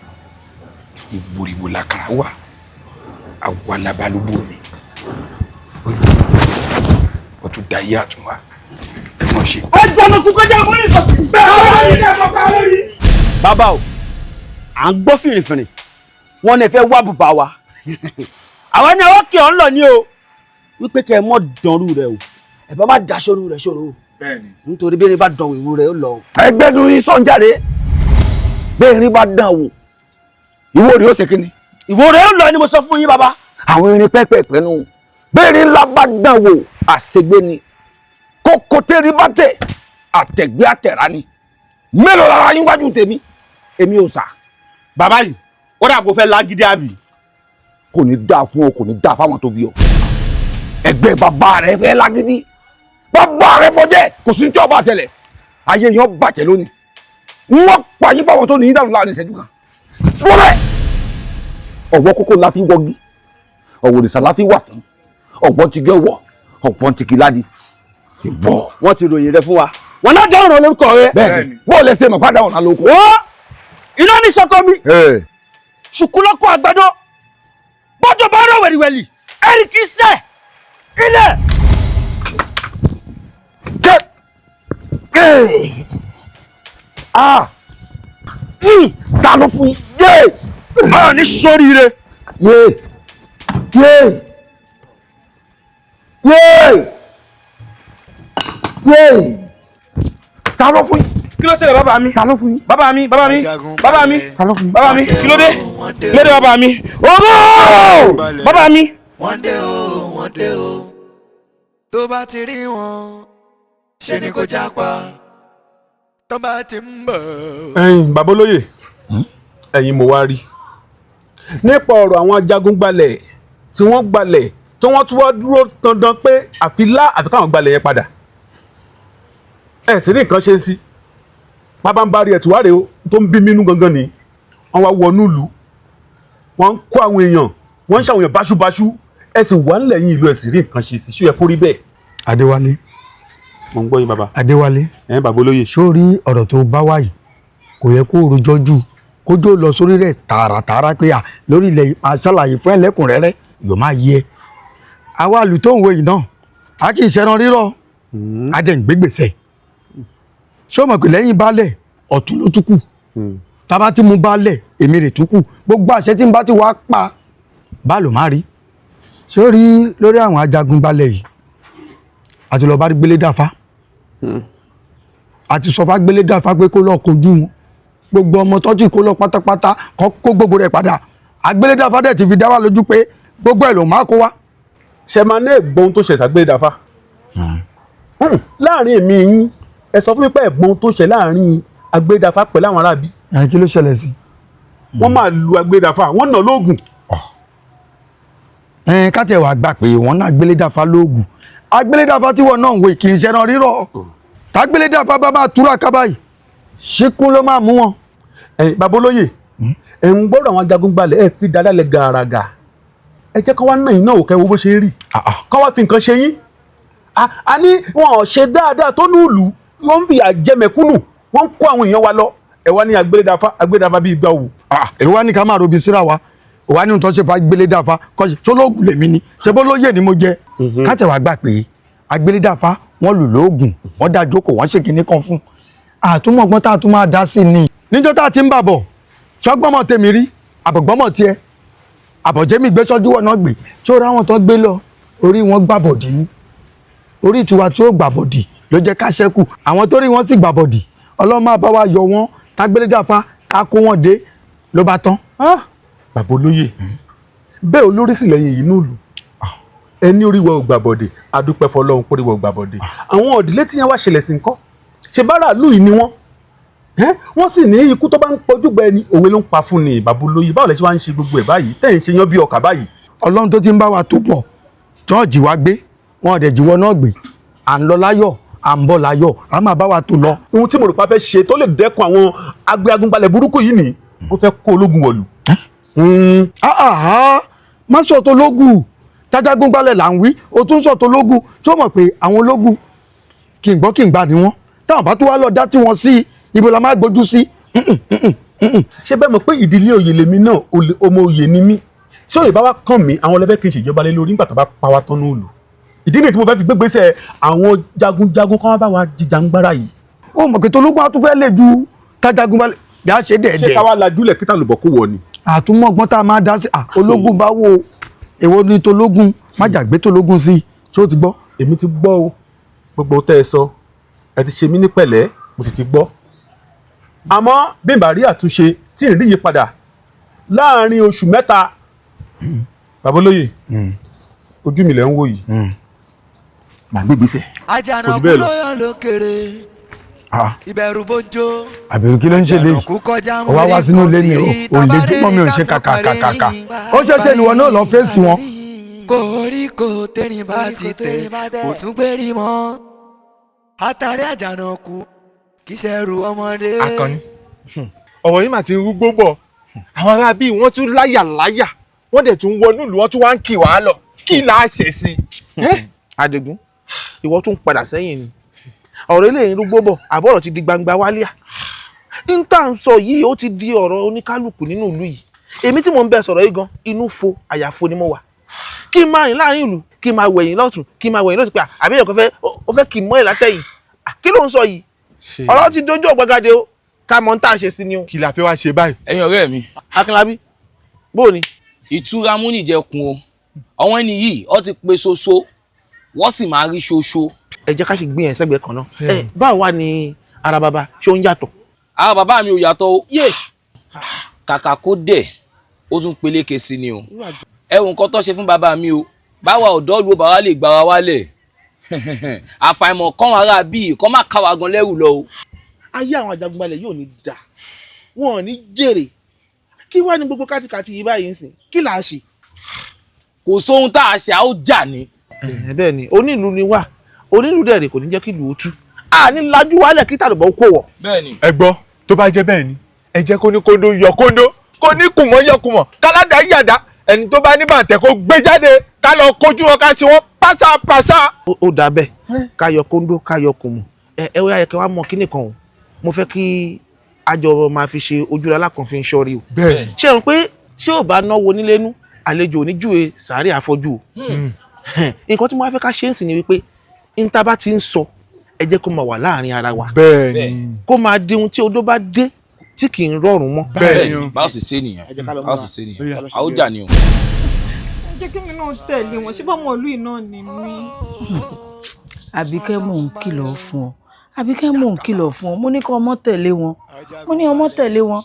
ìgbòrìgbò làkàrà wà àwa labalúbú mi ó tún da iye àtúnwá ẹ mọ̀ ṣe. àjànàkú kọjá mọ́ ní nǹkan fìrí. bàbá o à ń gbọ́ fìrìfìrì wọn ní ẹ fẹ́ wá bùbá wa àwọn ní ọwọ́ kí ọ ń lọ ní o wípé kẹ́ ẹ mọ́ dánrú rẹ o ẹ bá má daṣọ́rú rẹ ṣòro o nítorí bí ẹni bá dán ìwú rẹ ó lọ o. ẹgbẹ́ nu yín sọ́njáde bẹ́ẹ̀ ni bá dán wò ìwọ rẹ̀ ó ṣe kíni. ìwọ rẹ ó lọ ni mo sọ fún yín bàbá. àwọn irin pẹ́pẹ́pẹ́ nù bẹ́ẹ̀ ni ńlá bá dán wò àṣegbé ni kókó tẹ́rí bá tẹ̀ àtẹ̀gbé àtẹ̀rá ni mélòó lára yín wájú tèmi èmi ò sà. bàbá yìí ó dà kó fẹ́ lágídí àbí. kò ní dáa fún ọ kò ní dáa fáwọn tó bí ọ ẹgbẹ́ bàbá rẹ fẹ́ lágídí bàbá rẹ fọjẹ́ kò sí ní tí ọba àṣẹlẹ̀ ayé yẹn bàjẹ́ lónìí wọ́n pààyè fáwọn tó ní í dànù láàrin ìṣẹ́jú kan wọlé ọ̀wọ́ kókó la fi wọ́gi ọ̀wọ̀dìsá la fi wà fún ọ̀gbọ́n ti gẹ́ wọ̀ ọ̀gbọ́n ti kí ládi ìbọ̀. wọ́n ti ròyìn rẹ fún wa wọn náà dáhùn rẹ lórúkọ rẹ. bẹ́ẹ̀ni bọ́ọ̀ lẹsẹ mọ padà ọ̀nà lóko. wọ́n iná ní sọkọ mi ṣùkúlọ́kọ̀ àgbàdo bọ́jọ́ bá rọ̀ wẹ̀lìwẹ̀lì ẹ̀rì kì í sẹ̀ ilẹ̀. ta ló fún yé ọ̀rọ̀ ní sóríire. yé yé yé yé ta ló fún yín. kí ló ṣẹlẹ̀ bàbá mi. ta ló fún yín. bàbá mi bàbá mi bàbá mi ta ló fún yín. bàbá mi kí ló dé kí ló dé bàbá mi. owó bàbá mi. wọ́n dé o wọ́n dé o tó bá ti rí wọn ṣe ni kò jápa tó bá ti ń bọ̀. ẹ̀yin bàbá olóyè ẹ̀yin mo wá rí nípa ọ̀rọ̀ àwọn ajagun gbalẹ̀ tí wọ́n gbalẹ̀ tí wọ́n tún wá dúró dandan pé àfi káwọn gbalẹ̀ yẹn padà ẹ̀ sì ní nǹkan ṣe sí pábánbárí ẹ̀tùwárẹ̀ tó ń bí mínú gangan ni wọ́n wá wọnú ìlú wọ́n ń kó àwọn èèyàn wọ́n ń ṣàwọn èèyàn báṣubàṣu ẹ sì wà nílẹ̀ yín ìlú ẹ̀ sì rí nǹkan ṣe sí ṣó yẹ kó rí bẹ́ẹ̀. Adéwálé. mo ń gbọ́ yín bàbá. Adéwálé. Bàbá olóyè. sórí ọ̀rọ̀ tó bá wáyé kò yẹ kó rojọ́ jù kójó lọ sórí rẹ̀ tààràtààrà pé lórí ilẹ̀ àṣàlàyé fún ẹlẹ́kùnrẹ́rẹ́ yóò máa yẹ. àwa àlù tó ń wo yìí náà a kì í ṣẹran rírọ̀ adẹ̀ǹgbẹ́gbèsè ṣó mọ̀ pé lẹ́yìn baálẹ̀ ọ̀tún ló tún kù tábà tí mo baálẹ̀ èmi rè tún kù gbogbo àṣẹ tí n bá ti wá pa bá lò má rí sórí lórí àwọn ajagun balẹ̀ yìí àti lọ́ọ́ bá rí gbélé dáfá àti sọfá gbélé dáfá pé kó lọ́ọ́ kojú wọn gbogbo ọmọ tọ́jú kó lọ pátápátá kó gbogbo rẹ̀ padà agbélé dáfá dẹ̀ ti fi dá wà lójú pé gbogbo ẹ̀ ló máa kó wá. ṣe máa ní ẹ̀gbọ́n tó ṣẹ̀ sàgbélé dáfá láàrin èmi yín ẹ sọ fún mi pé ẹ̀gbọ́n tó ṣẹ̀ láàrin agbélé dáfá pẹ̀lú àwọn aráabí. kí ló ṣẹlẹ̀ sí. wọ́n máa lu agbélé dáfá wọ́n nà lóògùn. káàtẹ̀ wàá gbà pé wọ́n náà agbélé dáfá lóògùn agbélé dáfá tí wọ́n náà ń wo kì í ṣẹran rírọ̀ tágbélé dáfá bá máa túra kábàáyì ṣíkún ló máa mú wọn. Bàbá olóyè ẹ̀ ń gbọ́dọ̀ àwọn ajagun gbalẹ̀ ẹ̀ fi dáadáa lẹ̀ gàràgà ẹ jẹ́ ká wá náà iná òkè wo bó ṣe rí ká wá fi nǹkan ṣe yín. a ní wọn ò ṣe dáadáa tó nílùú wọn ń fìyà jẹ mẹ̀kúnnù wọn ń kó àwọn èèyàn wa lọ ẹ wá ní agbélédáfá bíi gbà wò. ẹ wá ní ká máa robi síra wa ẹ wá ní nǹkan ṣe fa agbélédáfá kọ́ṣe tó lóògùn lèmi ni ṣe bó lóye ni mo jẹ. káàtẹ̀ wá gbà pé agbélédáfá wọ́n lù lóògùn wọ́n dá jókòó wọ́n ṣe kinní kan fún àtúmọ̀gbọ́n tá a tún máa dá sí ni. níjọ́ tá a ti ń bà bọ̀ ṣọ́gbọ́mọ̀ tèmi rí àbọ̀gbọ́mọ̀ tiẹ̀ àbọ̀jẹ́mi gbé sọ́jú wọn náà gbé tí ó rá wọn tó gbé lọ orí wọn gbàbọ̀dì ní orí tiwa tí ó gbàbọ̀dì ló jẹ́ ká ṣẹ́kù àwọn tó rí wọn sì gbàbọ̀dì ọlọ́run máa bá wa yọ wọn tágbélédáfá ká kó wọn dé ló bá tán. bàbá olóyè bẹ́ẹ̀ olórí sì lẹ́yìn yìí nílùú ẹni orí wa ò gbàbọ̀dì adúpẹ́ fọlọ́run pórí wa ò gbàbọ̀dì àwọn òdìlé tí yẹn wá ṣẹlẹ̀ sí nǹkan ṣe bára ìlú yìí ni wọ́n sì ní ikú tó bá ń pọ̀jú gbẹ ni òwe ló ń pa fún ni bàbá olóyè báwo lẹ ṣe wá ń ṣe gbogbo ẹ̀ báyìí tẹ̀ ń ṣe yan bí ọkà báyìí. ọlọ́run tó ti ń bá wa tó pọ̀ jọ́ọ̀jì wa gbé wọn ọ̀dẹ̀ jùwọ́ náà gbé à ń lọ láyọ̀ à ń bọ̀ láyọ̀ à máa bá wa tó lọ. ohun tí mo rò pa fẹ́ ṣe tó lè dẹ́kun àwọn agbéagúnbalẹ̀ burúkú yìí ni wọ́n fẹ́ kó ológun wọ̀lú. má sọ tó lógún tájágúnbalẹ̀ là ń wí o tún sọ tó lógún tó mọ̀ pé àwọn ológun kì í gbọ́ kì í gbà ní wọn táwọn bá tún wá lọ dá tí wọn sí ibo la máa gbójú sí. ṣé bẹ́ẹ̀ mọ̀ pé ìdílé oyè lèmi náà ọmọ oyè ni mí tí òye bá wá kàn mí àwọn ọlọ́fẹ́ kì í ṣèjọba lé lórí nígbà tó bá pa wá tán ní òòlù ìdí nìyí tí mo fẹ́ fi gbégbèsè àwọn jagunjagun kan wá bá wa jìjàngbara yìí. ó mọ̀ pé tológun á tún fẹ́ lè ju tájágúnbalẹ̀ bí a ṣe dẹ̀ẹ̀dẹ̀. ṣé káwá lajúlẹ̀ kí tàlùbọ̀ kó wọ ni. àtúmọ̀gbọ́n tá a máa dá sí ológun bá wo èwo ni tológun má jàgbé tológun sí i ṣé o ti gbọ́. èmi ti gbọ́ o gbogbo tẹ́ ẹ sọ ẹ ti ṣe mí ní pẹ̀lẹ́ mo sì ti gbọ́ àmọ́ bí n bá rí àtúnṣe tí n rí yí padà láàrin oṣù mẹ́ta bàbá olóyè ojú mi lẹ̀ ń wò yìí màá gbé gbèsè ajana kúlóyàn lókèrè ìbẹ̀rù bójó àbẹ̀rù kí ló ń ṣe lé ọ wá wá sínú ilé mi ò lè dé mọ́ mi ò ń ṣe kàkàkàkà ó ṣẹ̀ṣẹ̀ ìwọ náà lọ fèsì wọn. koríko tẹ́rin bá ti tẹ̀ kò tún gbérí mọ́ àtàrí àjànàkú kì í ṣẹrù ọmọdé. Akànní ọ̀rọ̀ yìí mà ti ń rúgbó bọ̀ àwọn ará bíi wọ́n tún láyà wọ́n dẹ̀ tún wọnú ìlú wọ́n tún wá ń kì wá lọ kí là á ṣe sí i. Adigun ìwọ tún padà sẹ́yìn ni ọ̀rọ̀ eléyìí rúgbó bọ̀ àbọ̀rọ̀ ti di gbangba wálíà níta ń sọ yìí ó ti di ọ̀rọ̀ oníkálukú nínú ìlú yìí èmi tí mò ń bẹ sọ̀rọ̀ yìí gan inú fo àyàfo ni mo wà kí n máa rìn láàrin ìlú kí n máa wẹ̀yìn lọ́tún kí n máa wẹ̀yìn lọ́tún pé àbí èèyàn kan fẹ́ kì í mọ́ ẹ̀ látẹ̀yìn kí ló ń sọ yìí ọ̀rọ̀ ti dojú ọ̀gbagadé o ká mọ̀ ń tà ṣe sí ni o. kí la fẹ́ wá ṣe báyìí. ẹ̀yin ọ̀rẹ́ mi. Akínlábí bó o ní. ìtura múnìjẹkun o àwọn ẹni yìí ọ ti pe ṣoṣo wọ́n sì máa rí ṣoṣo. ẹ jẹ́ ká sì gbìyànjú sẹ́gbẹ̀ẹ́ kan náà. báwo wá ni ara bàbá ṣé ó ń yàtọ̀. ara bàbá mi ò yàtọ̀ o. kàkà kó dẹ̀ ó tún peléke sí ni o. ẹ wo nǹkan tó ṣe fún bàbá mi o báwa ọ̀dọ́ lu bàbá lè gbára wálẹ̀ àfàìmọ̀ kán ara bíi kán má káwa gan lẹ́rù lọ o. ayé àwọn ajagunbalẹ̀ yóò ní dà wọn ò ní jèrè kí wá ní gbogbo kátikàti yìí báyìí ń sìn kí là á ṣe. kò sóhun tá a ṣe a ó jà ní. bẹ́ẹ̀ ni onílù ni wá onílù dẹ̀rẹ̀ kò ní jẹ́ kí ìlú ó tú àní lajú wálẹ̀ kí tàlùbọ̀ kó wọ̀. bẹ́ẹ̀ ni. ẹ gbọ́ tó bá jẹ́ bẹ́ẹ̀ ni ẹ jẹ́ kó ní kóńdó yọ kóńdó kó ní kùmọ̀ yẹ kùmọ̀ káládà yàdá ẹni tó bá ní bàǹtẹ̀ kó gbé jáde ká lọ kojú wọn ká ṣe wọn pásápásá. ó dà bẹ́ẹ̀ káyọ̀ kóńdó káyọ̀ kùmọ̀ ẹ wáyà kẹ́ wá mọ kíní kan o mo fẹ́ kí àjọ máa fi ṣe ojúra alákànfin sọ́rí o. bẹ́ẹ̀ ṣé o pé tí ò bá náwó nílénú àlejò oníjúwe sàárè àfọ́jú o. nǹkan tí mo wá fẹ́ ká ṣe ń sìn ni wípé níta bá ti ń sọ ẹ jẹ́ kó máa wà láàrin ara wa. bẹ́ẹ̀ni. kó máa di ohun tí odó bá dé tí kì í rọrùn mọ́. bẹ́ẹ̀ni báwo sì ṣe nìyẹn báwo sì ṣe nìyẹn àwùjá ni o. jẹ́ kí mi náà tẹ̀lé wọn ṣé bọ́mọ ìlú iná ni mí. Àbíkẹ́ mò ń kìlọ̀ fún ọ Àbíkẹ́ mò ń kìlọ̀ fún ọ mo ní kí ọmọ tẹ̀lé wọn mo ní ọmọ tẹ̀lé wọn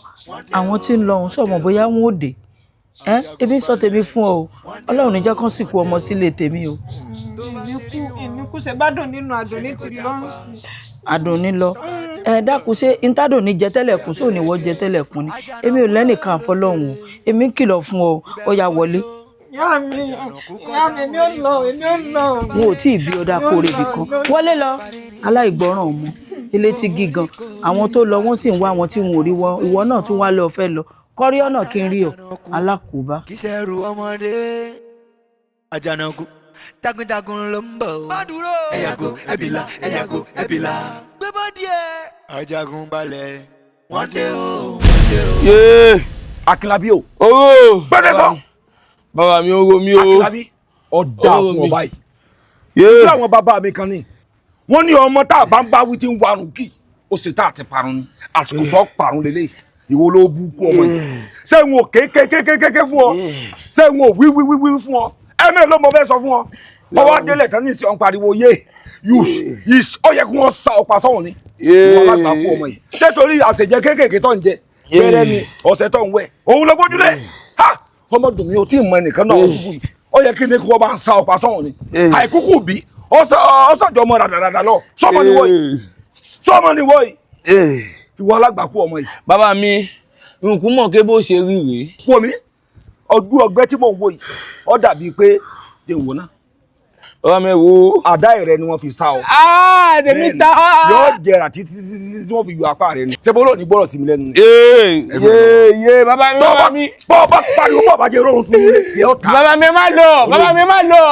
àwọn tí ń lọ òun sọ̀mọ̀ bóyá wọn ò dé ebi sọ tèmi fún ọ o Ọlọ́run ní jẹ́ kán sìnkú ọmọ sílé tèmi o. ìníkù ṣe bá dùn nínú àdùn ní ti lọ́rùn sí. Àdùn ní lọ dákun ṣe intádùn ní jẹ tẹ́lẹ̀kùn sóò ní wọ́n jẹ tẹ́lẹ̀kùn ni èmi ò lẹ́nìkan àfọlọ́hún o èmi ń kìlọ̀ fún ọ ó yá wọlé. ìyá mi èmi ò lọ. n ò tí ì bí ọdá kórè ibì kan wọlé lọ aláìgbọràn ọmọ ilé tí gígan àwọn tó lọ wọ́n sì ń wá wọn tí wọn ò rí wọn ìwọ náà tún wá lọ fẹ́ lọ kọrí ọ̀nà kí n rí ọ alákòóbá. kì í ṣe ẹrù ọmọdé Àjànàkú jagunjagun ló ń bọ̀ ẹ̀yàgò ẹ̀bìlà ẹ̀yàgò ẹ̀bìlà gbé bọ́ díẹ̀ ajagun balẹ̀ wọ́n dé o. yéé Akínlábí o. gbẹdẹ sọ. bàbá mi ò ro mi o. Akínlábí ọ̀dà fún ọba yìí. ìlú àwọn bàbá mi kan ní wọ́n ní ọmọ tá a bá ń bá wí tí ń warùn kì ó sì tá a ti parun ni àsìkò tó parun lélẹ̀ ìwọ ló bú kú ọmọ yìí ṣé n ò kékékékéké fún ọ ṣé n ò wíwíwíwí fún ọ ẹ̀mí ló mọ fẹ́ sọ fún ọ ọwọ́ adélẹ̀ kan ní ìsìn ọ̀n pariwo yé yus ó yẹ kí wọ́n sa ọ̀pá sọ̀hún ni ìwọ alágbà kú ọmọ yìí ṣé torí àṣejẹ kéékèèké tó ń jẹ bẹ́rẹ̀ ni ọ̀sẹ̀ tó ń wẹ̀ òun ló gbójúlẹ̀ ọmọdún mi ò tí ì mọ ẹnìkan náà ọdún yìí ó yẹ kí ni kí wọ́n bá ń sa ọ̀pá sọ̀hún ni àìkúkú bí ọ̀sàjọ́ ọmọ ràdàràdà lọ sọ́mọ ni wọ́ yìí ìwọ alágbà kú ọmọ yìí. bàbá mi nkú mọ̀ ké bó ṣe rí rèé. wọ́n mi ọdún ọgbẹ́ tí mò ń wò yìí ó dàbí pé ṣe wò náà. ọ̀rọ̀ mi wo. àdá ìrẹ ni wọ́n fi sá ọ. tèmi ta. yóò jẹrà títí tí wọ́n fi yọ apá rẹ ni. ṣé bọ́lọ̀ ní gbọ́rọ̀ sí mi lẹ́nu ni. yé bàbá mi bàbá mi. bọ́ bá pariwo bọ́ bá jẹ rọrùn fún mi tí ó ta. bàbá mi má lọ bàbá mi má lọ.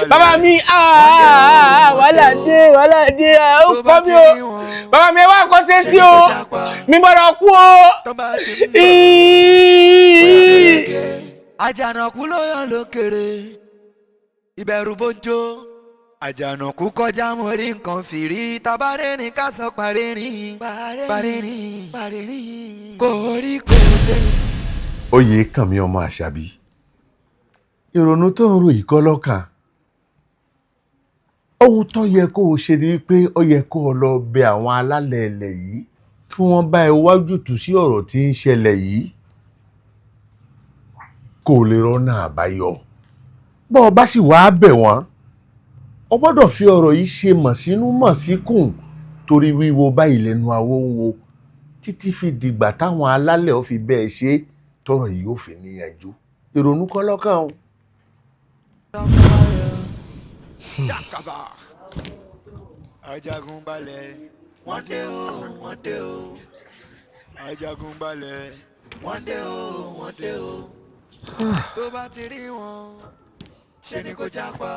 bàbá mi wàhálà dé ó kọ́ mi o bàbá mi wá kó ṣe sí o mi gbọ́dọ̀ kú o. Àjànàkú ló yàn lókèrè ìbẹ̀rù bójó Àjànàkú kọjá mo rí nǹkan fìrí tabarẹ́rìn ká sọ parẹ́rìn kò rí kò tẹ̀lé. oyè kàn mí ọmọ Àṣàbí ìrònú tó ń ro ìkọ́ lọ́kàn ohun tó yẹ kó o ṣe ni pé ó yẹ kó o lọ bẹ àwọn alálẹ̀ ilẹ̀ yìí kí wọ́n bá ẹ wájútùú sí ọ̀rọ̀ tí ń ṣẹlẹ̀ yìí kó o lè rọ́nà àbáyọ bọ́ ọ bá sì wá bẹ̀ wọ́n o gbọ́dọ̀ fi ọ̀rọ̀ yìí ṣe mọ̀sínú mọ̀síkùn torí wíwo báyìí lẹ́nu awo ń wo títí fi dìgbà táwọn alálẹ̀ ó fi bẹ́ẹ̀ ṣe tọ́rọ̀ yìí ó fi níyànjú ìrònú kọ́ lọ́kàn o. Ṣàkàbà Ajagunbalẹ̀ wọ́n dé o Ajagunbalẹ̀ wọ́n dé o tó bá ti rí wọn ṣe ni kò jápa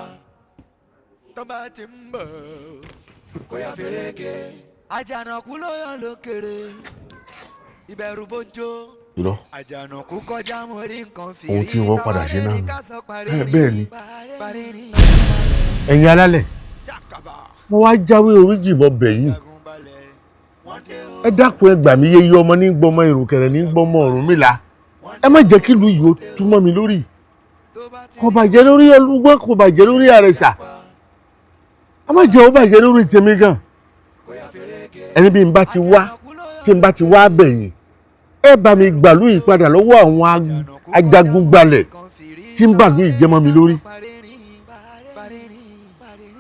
tó bá ti ń bọ̀ kò yá fèrègé Àjànàkú ló yàn lókèrè ìbẹ̀rù bójó Àjànàkú kọjá mo rí nǹkan fìrí ohun tí wọ́n padà ṣe náà bẹ́ẹ̀ ni ẹ̀yin alálẹ̀ mo wá jáwé oríjìbọn bẹ̀yìn ẹ dákun ẹ gbà mí yé ọmọ ní gbọmọ ìrùkẹ̀rẹ̀ ní gbọmọ Ọ̀rúnmìlà ẹ má jẹ́ kí ìlú yìí ó túmọ̀ mi lórí kò bàjẹ́ lórí Olúgbọ́n kò bàjẹ́ lórí Àrẹ̀sà ẹ má jẹ́ ó bàjẹ́ lórí tèmi gan ẹni bí n bá ti wá bẹ̀yìn ẹ bá mi gbàlú yìí padà lọ́wọ́ àwọn ajagunbalẹ̀ tí ń bàlú yìí jẹ́ mọ́ mi lórí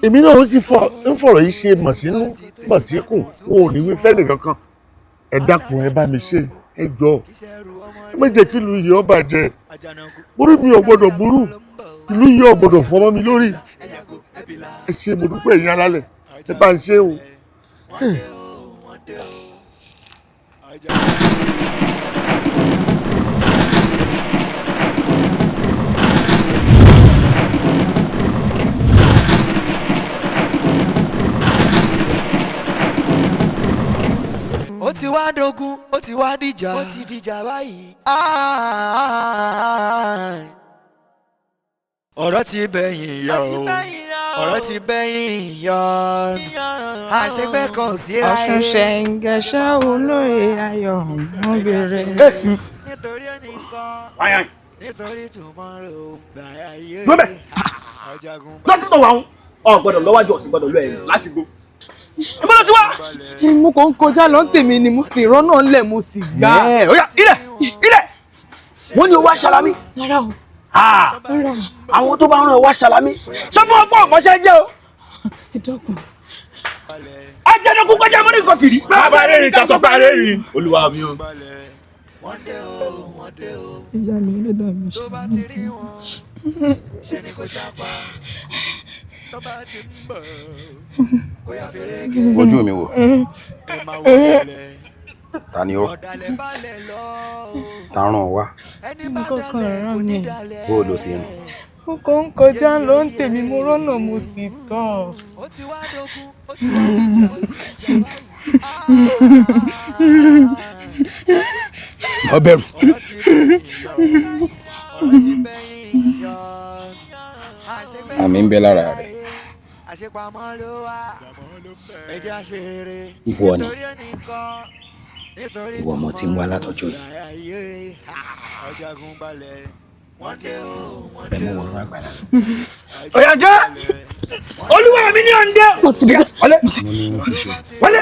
èmi náà ó sì ń fọ̀rọ̀ yìí ṣe mọ̀sínú mọ̀síkùn wọn ò ní wí fẹ́ nìkankan ẹ dákun ẹ bá mi ṣe ẹ jọ ẹ má jẹ́ kí ìlú yìí ó bàjẹ́ burú mi ò gbọ́dọ̀ burú ìlú yìí ò gbọ́dọ̀ fọmọ́ mi lórí ẹ ṣe mo dúpẹ́ ẹ̀yin alálẹ̀ ẹ bá ń ṣe o. ó ti wá dogun ó ti wá dìjà ó ti dìjà báyìí. ọ̀rọ̀ ti bẹ̀yìn yọ o ọ̀rọ̀ ti bẹ̀yìn yọ àṣegbẹ́ kan sí ra ẹ̀. Ọ̀ṣun ṣẹ̀ǹgẹ̀ṣẹ̀ olóye ayọ̀ ọ̀gbẹ̀rẹ̀ sí. nítorí ẹnìkan nítorí tomorrow gbàrà yé. Gbọ́dọ̀ lọ́sítò wa ọ̀ gbọ́dọ̀ lọ́wájú ọ̀sìn gbọ́dọ̀ lọ ẹ̀rù láti gbó. Ìbọn ti wá. Mo kàn ń kọjá lọ tèmi ni mo sì rán náà lẹ̀ mo sì gbà. Ó yá ilẹ̀ wọ́n ní o wá ṣàlámí. Rárá o. Àwọn tó bá ń rán ẹ wá ṣàlámí sọ fún ọgbọ́n ọ̀mọ́ṣẹ́ jẹ́ o. Ìdọ́kùn. Ajẹ́dọ́kú kọjá mọ́ ní nǹkan fìrí. Bàbá rẹ̀ rìn ká sọ pé àárẹ̀ rìn. Olúwa mi o. Ìyá mi ló dà mí sí. Ojú mi wò. Ta ni ó? Ta rán ọ wá? Mo kọ́kọ́ rán mi. Bó o lọ sí rìn? Mo kàn ń kọjá lọ tèmi mo rọ́nà mo sì tọ̀. Má bẹ̀rù. Àmì ń bẹ lára rẹ̀. Ìwọ ni. Ìwọ mo ti ń wá látọjọ́ yìí. Ẹ mú wọn àgbàlá. Ọ̀yà jẹ́ Olúwa mi ní ọ̀ǹdẹ́. Wọlé.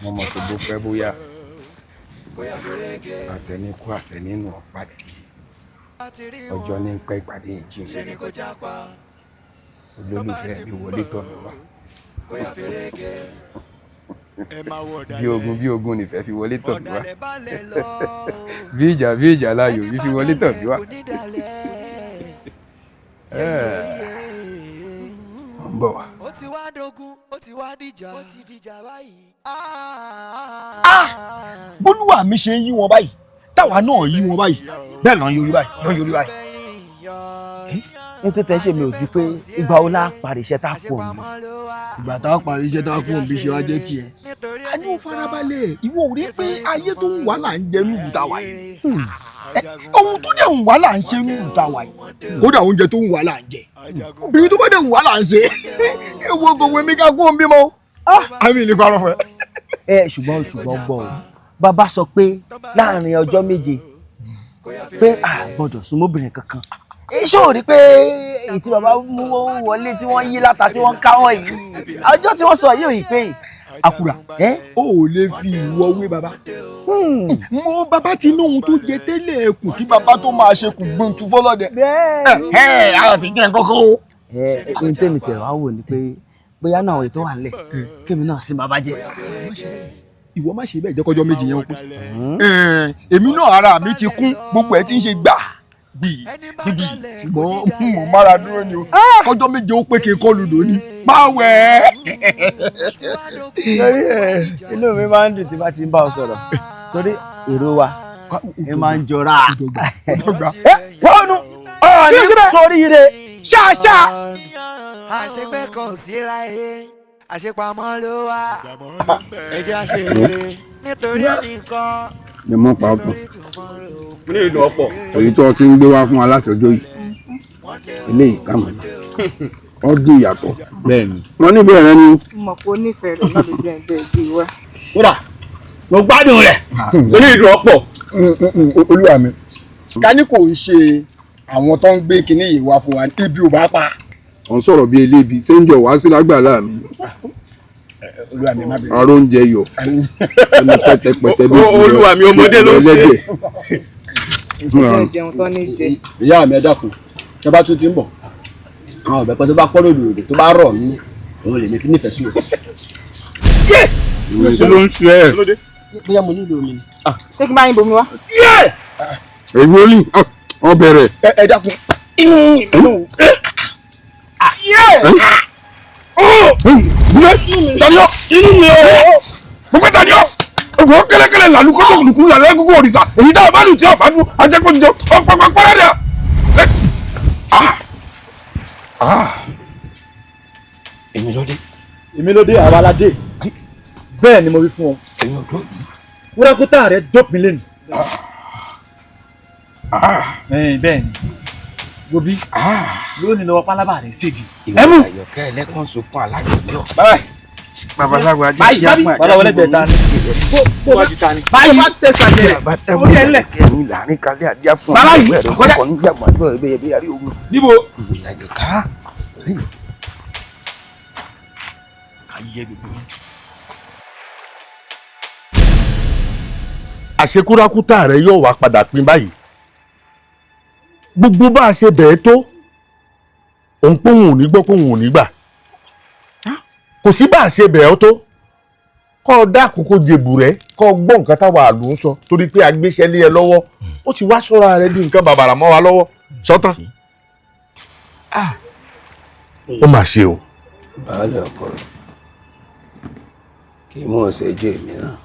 Mo mọ̀ pé bó fẹ́ bóyá àtẹnikú àtẹnínú ọ̀pàdé ọjọ́ ní pẹ́ ìpàdé ìjìn olólùfẹ́ mi wọlé tọ̀ mí wá bí ogun nìfẹ́ fi wọlé tọ̀ mí wá bí ìjà láyò bí fi wọlé tọ̀ mí wá ń bọ̀ wá. ó ti wá dogun ó ti wá dìjà ó ti dìjà báyìí. Bólúwa mi ṣe ń yí wọn báyìí táwa náà yí wọn báyìí bẹ́ẹ̀ lọ́n yorí báyìí. Ní tó tẹ́ ṣe mi ò di pé ìgbà wo la parí iṣẹ́ tá a kú ọ̀hún. Ìgbà tá a parí iṣẹ́ tá a kú ọ̀hún bí ṣe wá jẹ́ tiẹ̀. A ní o farabalẹ̀ ìwọ ò rí pé ayé tó ń wà là ń jẹ nílùú tá a wà yìí. Ohun tó dẹ̀ ń wà là ń ṣe nílùú tá a wà yìí. Kódà oúnjẹ tó ń wà là ń jẹ. Obìnrin tó bá dẹ̀ ń wà là ń ṣe. Ewu gbogbo mi ká kú òun bímọ. Àmì ìlú parọ́ fún ẹ. Ṣùgbọ́n gbọ́ o bàbá sọ pé láàrin ọjọ́ méje pé a gbọ́dọ̀ súnmọ́bìnrin kankan. Ṣé o rí pé èyí tí bàbá mú wọlé tí wọ́n yí láta tí wọ́n káwọ́ yìí ọjọ́ tí wọ́n sọ yìí ò yí pé àkùrà o ò lè fi ìwọ wé bàbá. Mo bàbá ti ní ohun tó jẹ tẹ́lẹ̀ ẹkùn kí bàbá tó máa ṣe kù gbọ̀ntú fọlọ́dẹ. bẹ́ẹ̀ a sì jẹ́ nǹkan kan o. ẹni tẹ́mi tẹ̀ wá wò ni pé bóyá náà àwọn ètò wà nílẹ̀ kémi náà sí bàbá jẹ. Ìwọ má ṣe bẹ́ẹ̀ jẹ́ kọjọ́ méjì yẹn ó pé. Èmi náà ara mi ti kún gbogbo ẹ̀ tí ń ṣe gbà bíi ṣùgbọ́n mo mára dúró ni o kọjọ́ méje ó pé kí n kọ́ lùdò ni máa wẹ̀ torí inú mi máa ń dùn tí bá ti ń bá ọ sọ̀rọ̀ torí èrò wa ẹ máa ń jọra. wọ́n ní sóríire ṣáṣá. àṣegbẹ́ kan síra ẹ̀ àṣepamọ́ ló wà ẹ̀jẹ̀ àṣeré nítorí ẹnìkan. Ni mo pa ọ̀pọ̀. Ní ìlú ọ̀pọ̀. Èyí tó ti ń gbé wá fún wa látọjọ́ yìí. Eléyìí ká mọ̀ náà. Ọdún ìyàtọ̀. Bẹ́ẹ̀ni. Wọ́n níbẹ̀ rẹ ni. Mo mọ̀ pé ó nífẹ̀ẹ́ rẹ̀ náà ló jẹ́ ẹ̀jẹ̀ ìdí wa. Kódà mo gbádùn rẹ̀ ní ìlú ọ̀pọ̀. Olúwa mi. Ká ní kò ń ṣe àwọn tó ń gbé kinní yìí wá fún wa ibi ò bá pa. Ò ń sọ̀rọ̀ bí elébi ṣé ń jọ wá sí lágbàlá mi. Olúwa mi má bẹ̀rẹ̀. Aró ń jẹ yọ. Ẹnu pẹ̀tẹ̀pẹ̀tẹ̀ bí. Olúwa mi ọmọdé ló ṣe. Jẹun tán ní jẹ. Ìyá mi ẹ dákun ṣé bá tún ti ń bọ̀ àwọn ọ̀bẹ tó bá pọ́ lòdòdò tó bá rọ̀ nínú òun lè mi fi nífẹ̀ẹ́ sí o. Kí ló ń ṣe ẹ́? Bóyá mo nílò omi ni. Ṣé kí n bá yín bomi wá? Èmi ò ní ọ bẹ̀rẹ̀. Ẹ dákun. Taniọ́ inú mi o. Mo fẹ́ Taniọ́. wọ́n kẹ́lẹ́kẹ́lẹ́ làlú kọ́tọ̀kùlùkù làlú ẹ̀gúngún òrìṣà èyí tá a bá lù tí ọ̀bá dún ajẹ́kọ̀jọ ọ̀pọ̀pọ̀ pẹ́rẹ́dẹ̀. èmi ló dé. èmi ló dé àwa la dé bẹ́ẹ̀ ni mo wí fún ọ. èmi ò dún. wúrákútà rẹ dópin lẹ́nu. bẹ́ẹ̀ ni gobi lónìí lọ́wọ́ pálábà rẹ̀ ségi. ìwé àyọkẹ́ ẹlẹ́kàn sunkún alájọbíọ̀. babaláwo ajé báyìí babaláwo lẹ́gbẹ̀ẹ́ ta ni. wájú ta ni. báyìí bá tẹ̀sán jẹ orí ẹ̀ lẹ̀. ẹ̀mí láàrin kalẹ̀ àdíyá fún báyìí àwọn ẹ̀rọ kọ̀ọ̀kan ní yàgbọ́n àjọ ẹ̀bẹ̀ ẹ̀bẹ̀ yàrá ogun. níbo. ìwé àyọká ayé gbogbo. àṣekúrákútà rẹ yóò wá padà pín báyìí gbogbo bá a ṣe bẹ̀ẹ́ tó òun póhùn ò ní gbọ́ póhùn ò ní gbà kò sí bá a ṣe bẹ̀ẹ́ tó kọ́ ọ dá àkókò jèbù rẹ kọ́ ọ gbọ́ nǹkan táwa àlù ń sọ torí pé agbéṣẹ́ lé ẹ lọ́wọ́ ó ti wá sọ́ra rẹ bí nǹkan bàbàrà mọ́ wa lọ́wọ́ sọ́tàn ó mà ṣe o. baálé ọkọ rẹ kì í mọ̀ ṣe jẹ́ èmi náà.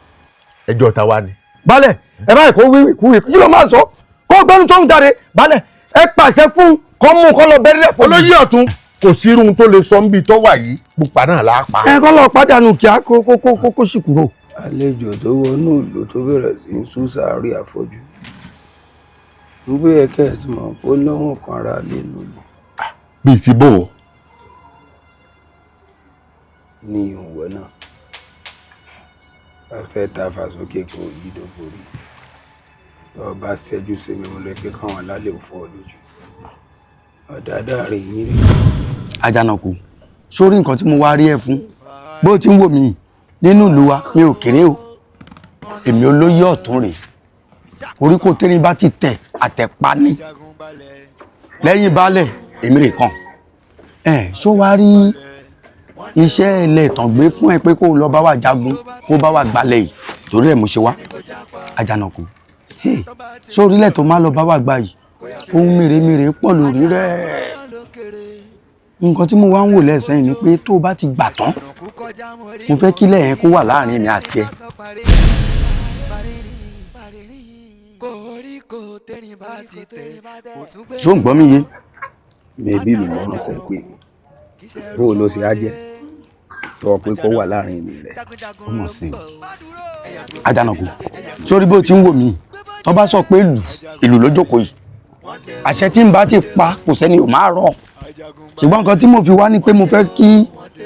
ẹjọ́ ta wá ni. balẹ̀ ẹ báyìí kó wíwì kúwì kí ló máa sọ kó gbẹ́nu tó ń jáde balẹ̀ ẹ pàṣẹ fún kó mú kó lọ bẹ́rẹ̀ fún. olóyè ọ̀tún kò sí irun tó lè sọ níbi tó wà yìí pupa náà la pa. ẹ kọ́ lọ pàdánù kíá kó sì kúrò. àlejò tó wọnú ìlú tó bẹ̀rẹ̀ sí í sún sàárè àfọ́jú ń gbé ẹ̀kẹ́ ẹ̀ tí mo kó lọ́wọ́ kan ara lé lòlù. bíi ti bò ó. ní ìwọ náà afẹ́ ta fàsókè kò yí dóborí ọba ṣẹ́jú sí mi mo lè pé káwọn alálẹ̀ ò fọ́ lójú ọ̀dàdà rẹ̀ yín rí. Àjànàkú sórí nǹkan tí mo wá rí ẹ fún bó ti ń wò mí nínú ìlú wa mi ò kéré o èmi olóyè ọ̀tún rèé orí kò tẹ́ni bá ti tẹ̀ àtẹ̀pá ní lẹ́yìn baálẹ̀ èmi rè kàn ṣó wá rí iṣẹ́ ilẹ̀ ìtàn gbé fún ẹ pé kó lọ bá wa jagun kó bá wa gbalẹ̀ yìí torí ẹ̀ mo ṣe wá Àjànàkú sórí ilẹ̀ tó má lọ bá wa gbà yìí ohun mèremère pọ̀ lórí rẹ̀ nǹkan tí mo wá ń wò lẹ́sẹ̀ ni pé tó o bá ti gbà tán mo fẹ́ kílẹ̀ yẹn kó wà láàrin mi àti ẹ. ṣó ń gbọ́ mi yé. mẹ́bí mi wọ́n ránṣẹ́ pé bó o lọ sí ajẹ́ sọ pé kó wà láàrin mi rẹ̀. ó mọ̀ sí i Àjànàkú sórí bó ti ń wò mí tó bá sọ pé ìlú ló jókòó yìí àṣẹ tí ń bá ti pa kò sẹ́ni ò máa rọ̀ ṣùgbọ́n nǹkan tí mo fi wá ni pé mo fẹ́ kí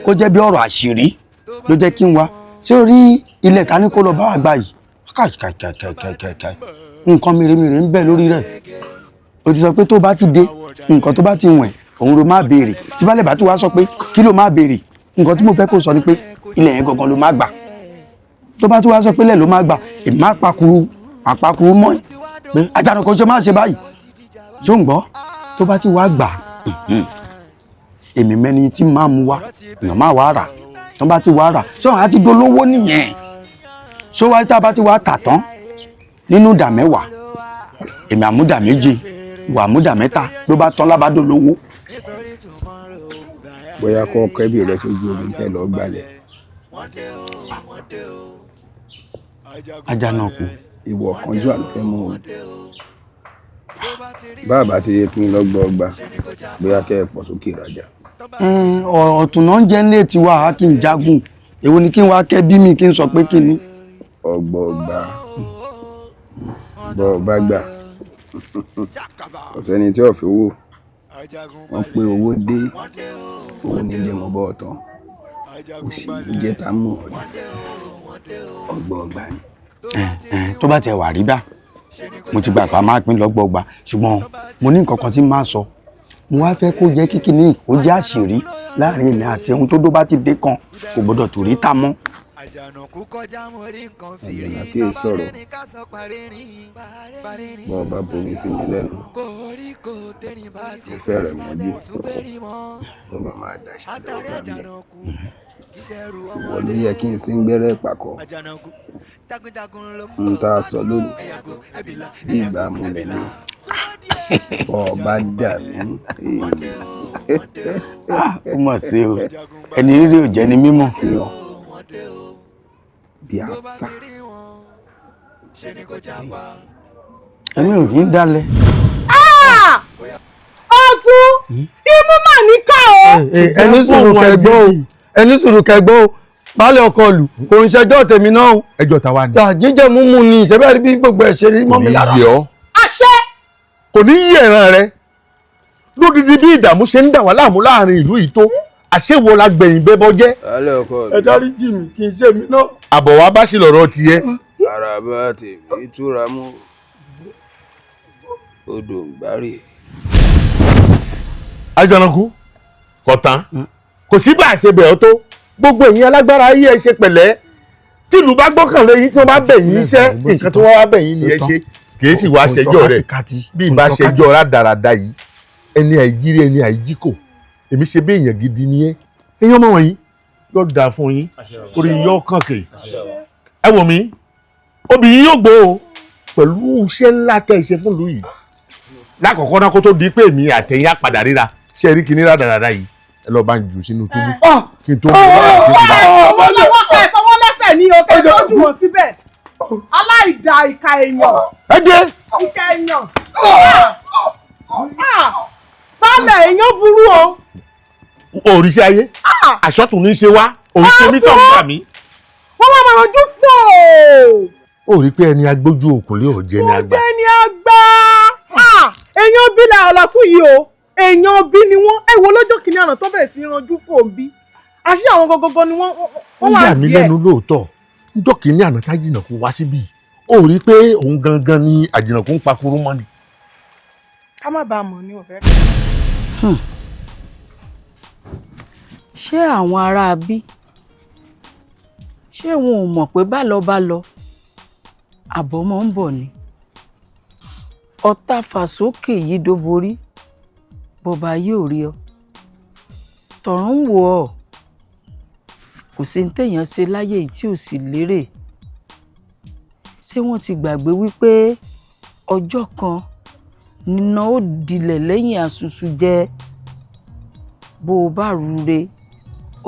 kó jẹ́ bí ọ̀rọ̀ àṣírí ló jẹ́ kí n wá sórí ilẹ̀ ta ní kó lọ bá wa gbà yìí kàkàkàkàkàkà nǹkan mèremère ń bẹ lórí rẹ̀ o ti sọ pé tó bá ti dé nǹkan tó bá ti wọ̀n òun ló máa béèrè tí bá lè bá tó wá sọ pé kí ló máa béèrè nǹkan tí mo fẹ́ kó sọ ni pé ilẹ̀ yẹn gangan ló máa gbà tó bá tó wá sọ pé lẹ̀ ló máa gbà èmi máa àpakuru mọ́ ẹ pé Àjànàkú ṣe máa ṣe báyìí ṣó ń gbọ́ tó bá ti wá gbà èmi mẹ́ni tí máa mú wá èèyàn máa wá rà tó bá ti wá rà ṣé wọn á ti dolówó nìyẹn ṣó wá tá a bá ti wá tà tán nínú ìdá mẹ́wàá èmi àmúdà méje ìwà àmúdà mẹ́ta ló bá tán lábàdó lówó. bóyá kọ́ kẹ́bí rẹ sójú omi tẹ́ lọ́ọ́ gbalẹ̀. Àjànàkú ìwọ kanjú àlùfẹ́ mọ́ o bàbá ti yẹ kí n lọ́gbọ́ ọgbà bóyá kẹ́ ẹ pọ̀ sókè ìrajà. ọ̀tún náà ń jẹ́ nílé tiwa á kí n jagun èwo ni kí n wá kẹ́ bí mi kí n sọ pé kí ni. ọgbọ́ ọgbà bọ́ ọba gbà ọ̀sẹ́ni tí ọ̀fẹ́ wò wọ́n pé owó dé owó nílé mọ́ bọ́ ọ̀tán ó sì ní jẹ́ tá mọ̀ ọgbọ́ ọgbà ni. tó bá tẹ̀ wà rí bá mo ti gbà pa máa pín lọ́gbọ̀gba ṣùgbọ́n mo ní nǹkan kan tí máa sọ mo wá fẹ́ kó jẹ́ kíkìní kó jẹ́ àṣírí láàrin èmi àti ohun tó dó bá ti dé kan kò gbọdọ̀ tó rí ta mọ́. àjọ̀nà kí èso sọ̀rọ̀ bọ́ ọba bomi sí mi lẹ́nu mo fẹ́rẹ̀ mọ́jú bọ́ba máa dàṣà lọ́wọ́ bá mi ìwọ ló yẹ kí n sí gbẹ́rẹ́ ìpàkọ́ n ta sọ lónìí bí ìgbà mú mi ní ọba dà mí. ó mọ̀ sí o ẹni rírì ò jẹ́ ni mímọ̀. bí àṣà èmi ò kì í dalẹ̀. ọtún imú mà ní ká o. ẹni sùúrù kẹgbọ́ o ẹni sùúrù kẹgbọ́ o baálẹ̀ ọkọ lù kò ń ṣẹjọ́ tèmi náà o. ẹjọ́ ta wá ni. jíjẹ múmu ni ìṣẹ́bẹ̀ rí bí gbogbo ẹ̀ ṣe rí mọ́ mi lára. kò ní yẹ ọ́. àṣẹ. kò ní yí ẹ̀ràn rẹ lódìdí bí ìdààmú ṣe ń dà wá láàmú láàrin ìlú yìí tó àṣewò la gbẹ̀yìn bẹ́bọ jẹ́. baálẹ̀ ọkọ mi. ẹ dáríjì mi kì í ṣe mi náà. àbọ̀ wa bá sì lọ̀rọ̀ tiẹ̀. àràbà tèmi túra mú odò gbárè. Àjànàkú kọ̀tán kò sí bá a ṣe bẹ̀ ọ́ tó gbogbo ẹ̀yin alágbára ayé ẹ ṣe pẹ̀lẹ́ tìlú bá gbọ́kànlé yín tí wọ́n bá bẹ̀ yín iṣẹ́ nǹkan tó wá bẹ̀ yín ni ẹ ṣe kìí sì wá ṣẹjọ́ rẹ̀ bí ìbá ṣẹjọ́ rádaràda yìí ẹni àìjírí ẹni àìjíkò èmi ṣe bí èèyàn gidi ni ẹ ẹ̀yin ọmọ wọ̀nyí yóò dáa fún yín orí yóò kàn kè ẹ wò mí obìnrin yóò gbó o pẹ̀lú iṣẹ́ ńlá tẹ́ ẹ ṣe fún ìlú yìí lákọ̀ọ́kọ́ náà kó tó di pé èmi àtẹ̀yìn àpàdà ríra ṣe rí kinní rádaràda yìí ẹ lọ bá ń jù sínú túbú kí n tó mú ọwọ́ ká ẹ̀ sọ́wọ́ lẹ́sẹ̀ ní o kẹ́ ẹ̀ tó jù wọ́n síbẹ̀ aláìda ìka èèyàn. ẹ dé. ìka èèyàn. baálẹ̀ èèyàn burú o. òrìṣẹ́ ayé àṣọ́tún ní í ṣe wá òrìṣẹ́ mi tó ń bà mí. wọ́n máa máa rànjú fò. ó rí pé ẹni agbójú òkùnlé ọ̀jẹ̀ ni àgbà. ọ̀jẹ̀ ni àgbà. èèyàn bí la ọ̀làtún yìí o èèyàn bí ni wọ́n ẹ wo lọ́jọ́ kìíní àná tó bẹ̀rẹ̀ sí í ranjú fò bí àṣé àwọn gọgọgọ ni wọ́n wà díẹ̀. ó yà mí lẹ́nu lóòótọ́ níjọ́ kìíní àná tájìnàkú wá síbí ó rí pé òun gangan ni àjìnàkú ń pakuru mọ́ ni. ká má bàa mọ̀ ní ọ̀fẹ́. ṣé àwọn ará bí ṣé wọn ò mọ̀ pé bá lọ àbọ̀ mọ́ ń bọ̀ ni ọ̀tá fàsókè yìí dóborí bọba yóò rí ọ tọ̀run ń wò ọ́ kò sí ní téèyàn ṣe láyé yìí tí ò sì lérè ṣé wọ́n ti gbàgbé wípé ọjọ́ kan níná ó dilẹ̀ lẹ́yìn àṣùṣù jẹ bó o bá rúre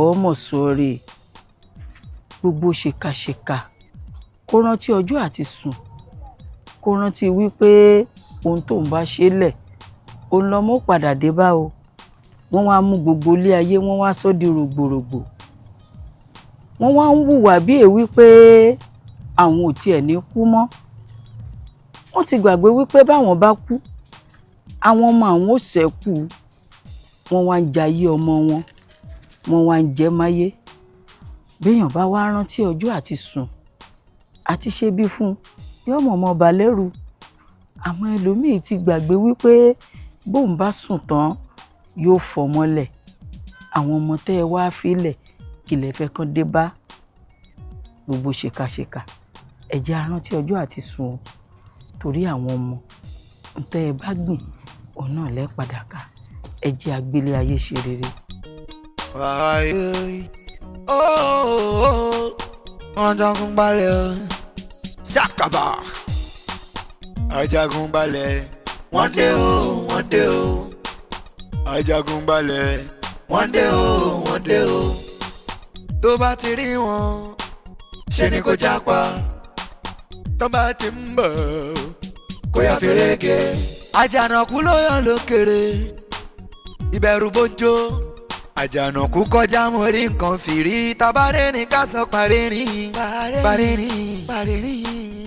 ọmọ sọ̀rẹ́ gbogbo ṣèkàṣèkà kó rántí ọjọ́ àti sùn kó rántí wípé ohun tó ń bá ṣe lẹ̀ òun lọmọ padà dé bá o wọ́n wá mú gbogbo ilé ayé wọ́n wá sọ di rògbòrògbò wọ́n wá ń hùwà bí èwe pé àwọn ò tiẹ̀ ní kú mọ́ wọ́n ti gbàgbé wípé báwọn bá kú àwọn ọmọ àwọn ò ṣẹ́kù wọ́n wá ń jayé ọmọ wọn wọ́n wá ń jẹ máyé béèyàn bá wá rántí ọjọ́ àti sùn àti ṣe bí fún yóò mọ̀mọ́ balẹ̀rù àwọn ẹlòmíì ti gbàgbé wípé bóun bá sùn tán yóò fọ́ mọ́lẹ̀ àwọn ọmọ tẹ́ ẹ wá fílẹ̀ kìlẹ̀ fẹ́ kán dé bá gbogbo ṣèkàṣèkà ẹ jẹ́ á rántí ọjọ́ àti sùn o torí àwọn ọmọ tẹ́ ẹ bá gbìn òun náà lẹ́ padà ká ẹ jẹ́ agbélé ayé ṣe rere. Ajagunbalẹ̀ ṣàkàbà Ajagunbalẹ̀ wọ́n dé o wọ́n dé o Ajagunbalẹ̀ wọ́n dé o wọ́n dé o tó bá ti rí wọn ṣe ni kò jápa tó bá ti ń bọ̀ kò yà fèrègé Àjànàkú ló yàn lókèrè ìbẹ̀rù bójó Àjànàkú kọjá mo rí nǹkan fìrí tabaré ní ká sọ parírin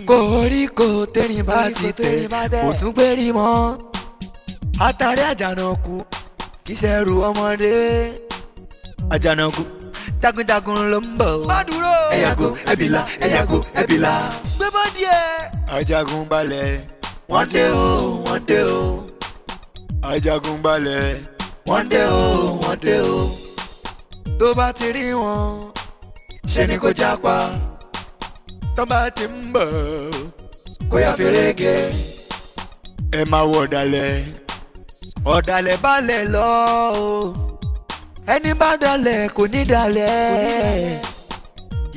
kò rí kò tẹ́rìn bá ti tẹ̀ kò tún gbérí mọ́ àtàrí Àjànàkú kì í ṣẹrù ọmọdé Àjànàkú jagunjagun ló ń bọ̀ ẹ̀yàgò ẹ̀bìlà ẹ̀yàgò ẹ̀bìlà gbé bọ́ díẹ̀. Ajagunbalẹ̀ wọ́n dé o wọ́n dé o Ajagunbalẹ̀ wọ́n dé o wọ́n dé o tó bá ti rí wọn ṣe ni kò jápa tó bá ti ń bọ̀ kò yà fèrègé ẹ máa wọ ọ̀dàlẹ̀ balẹ̀ lọ o ẹni bá dalẹ̀ kò ní dalẹ̀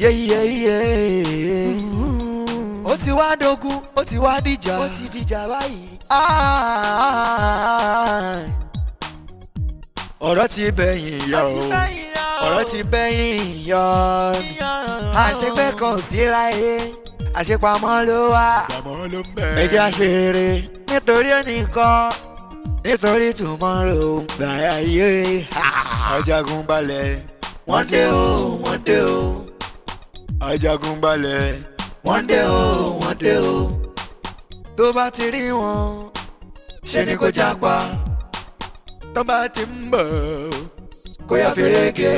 yeyeyeye ó ti wá dogun ó ti wá dìjà ó ti dìjà báyìí. ọ̀rọ̀ ti bẹ̀yìn yọ ọ̀rọ̀ ti bẹ̀yìn yọ àṣepẹ́ kan sí láyé àṣepamọ́ ló wà ẹ jẹ́ á ṣe rere nítorí ẹnìkan nítorí tomorrow gbàrà yé Ajagunbalẹ̀ wọ́n dé o wọ́n dé o Ajagunbalẹ̀ wọ́n dé o wọ́n dé o tó bá ti rí wọn ṣe ni kò jápa tó bá ti ń bọ̀ kó yá fèrègé.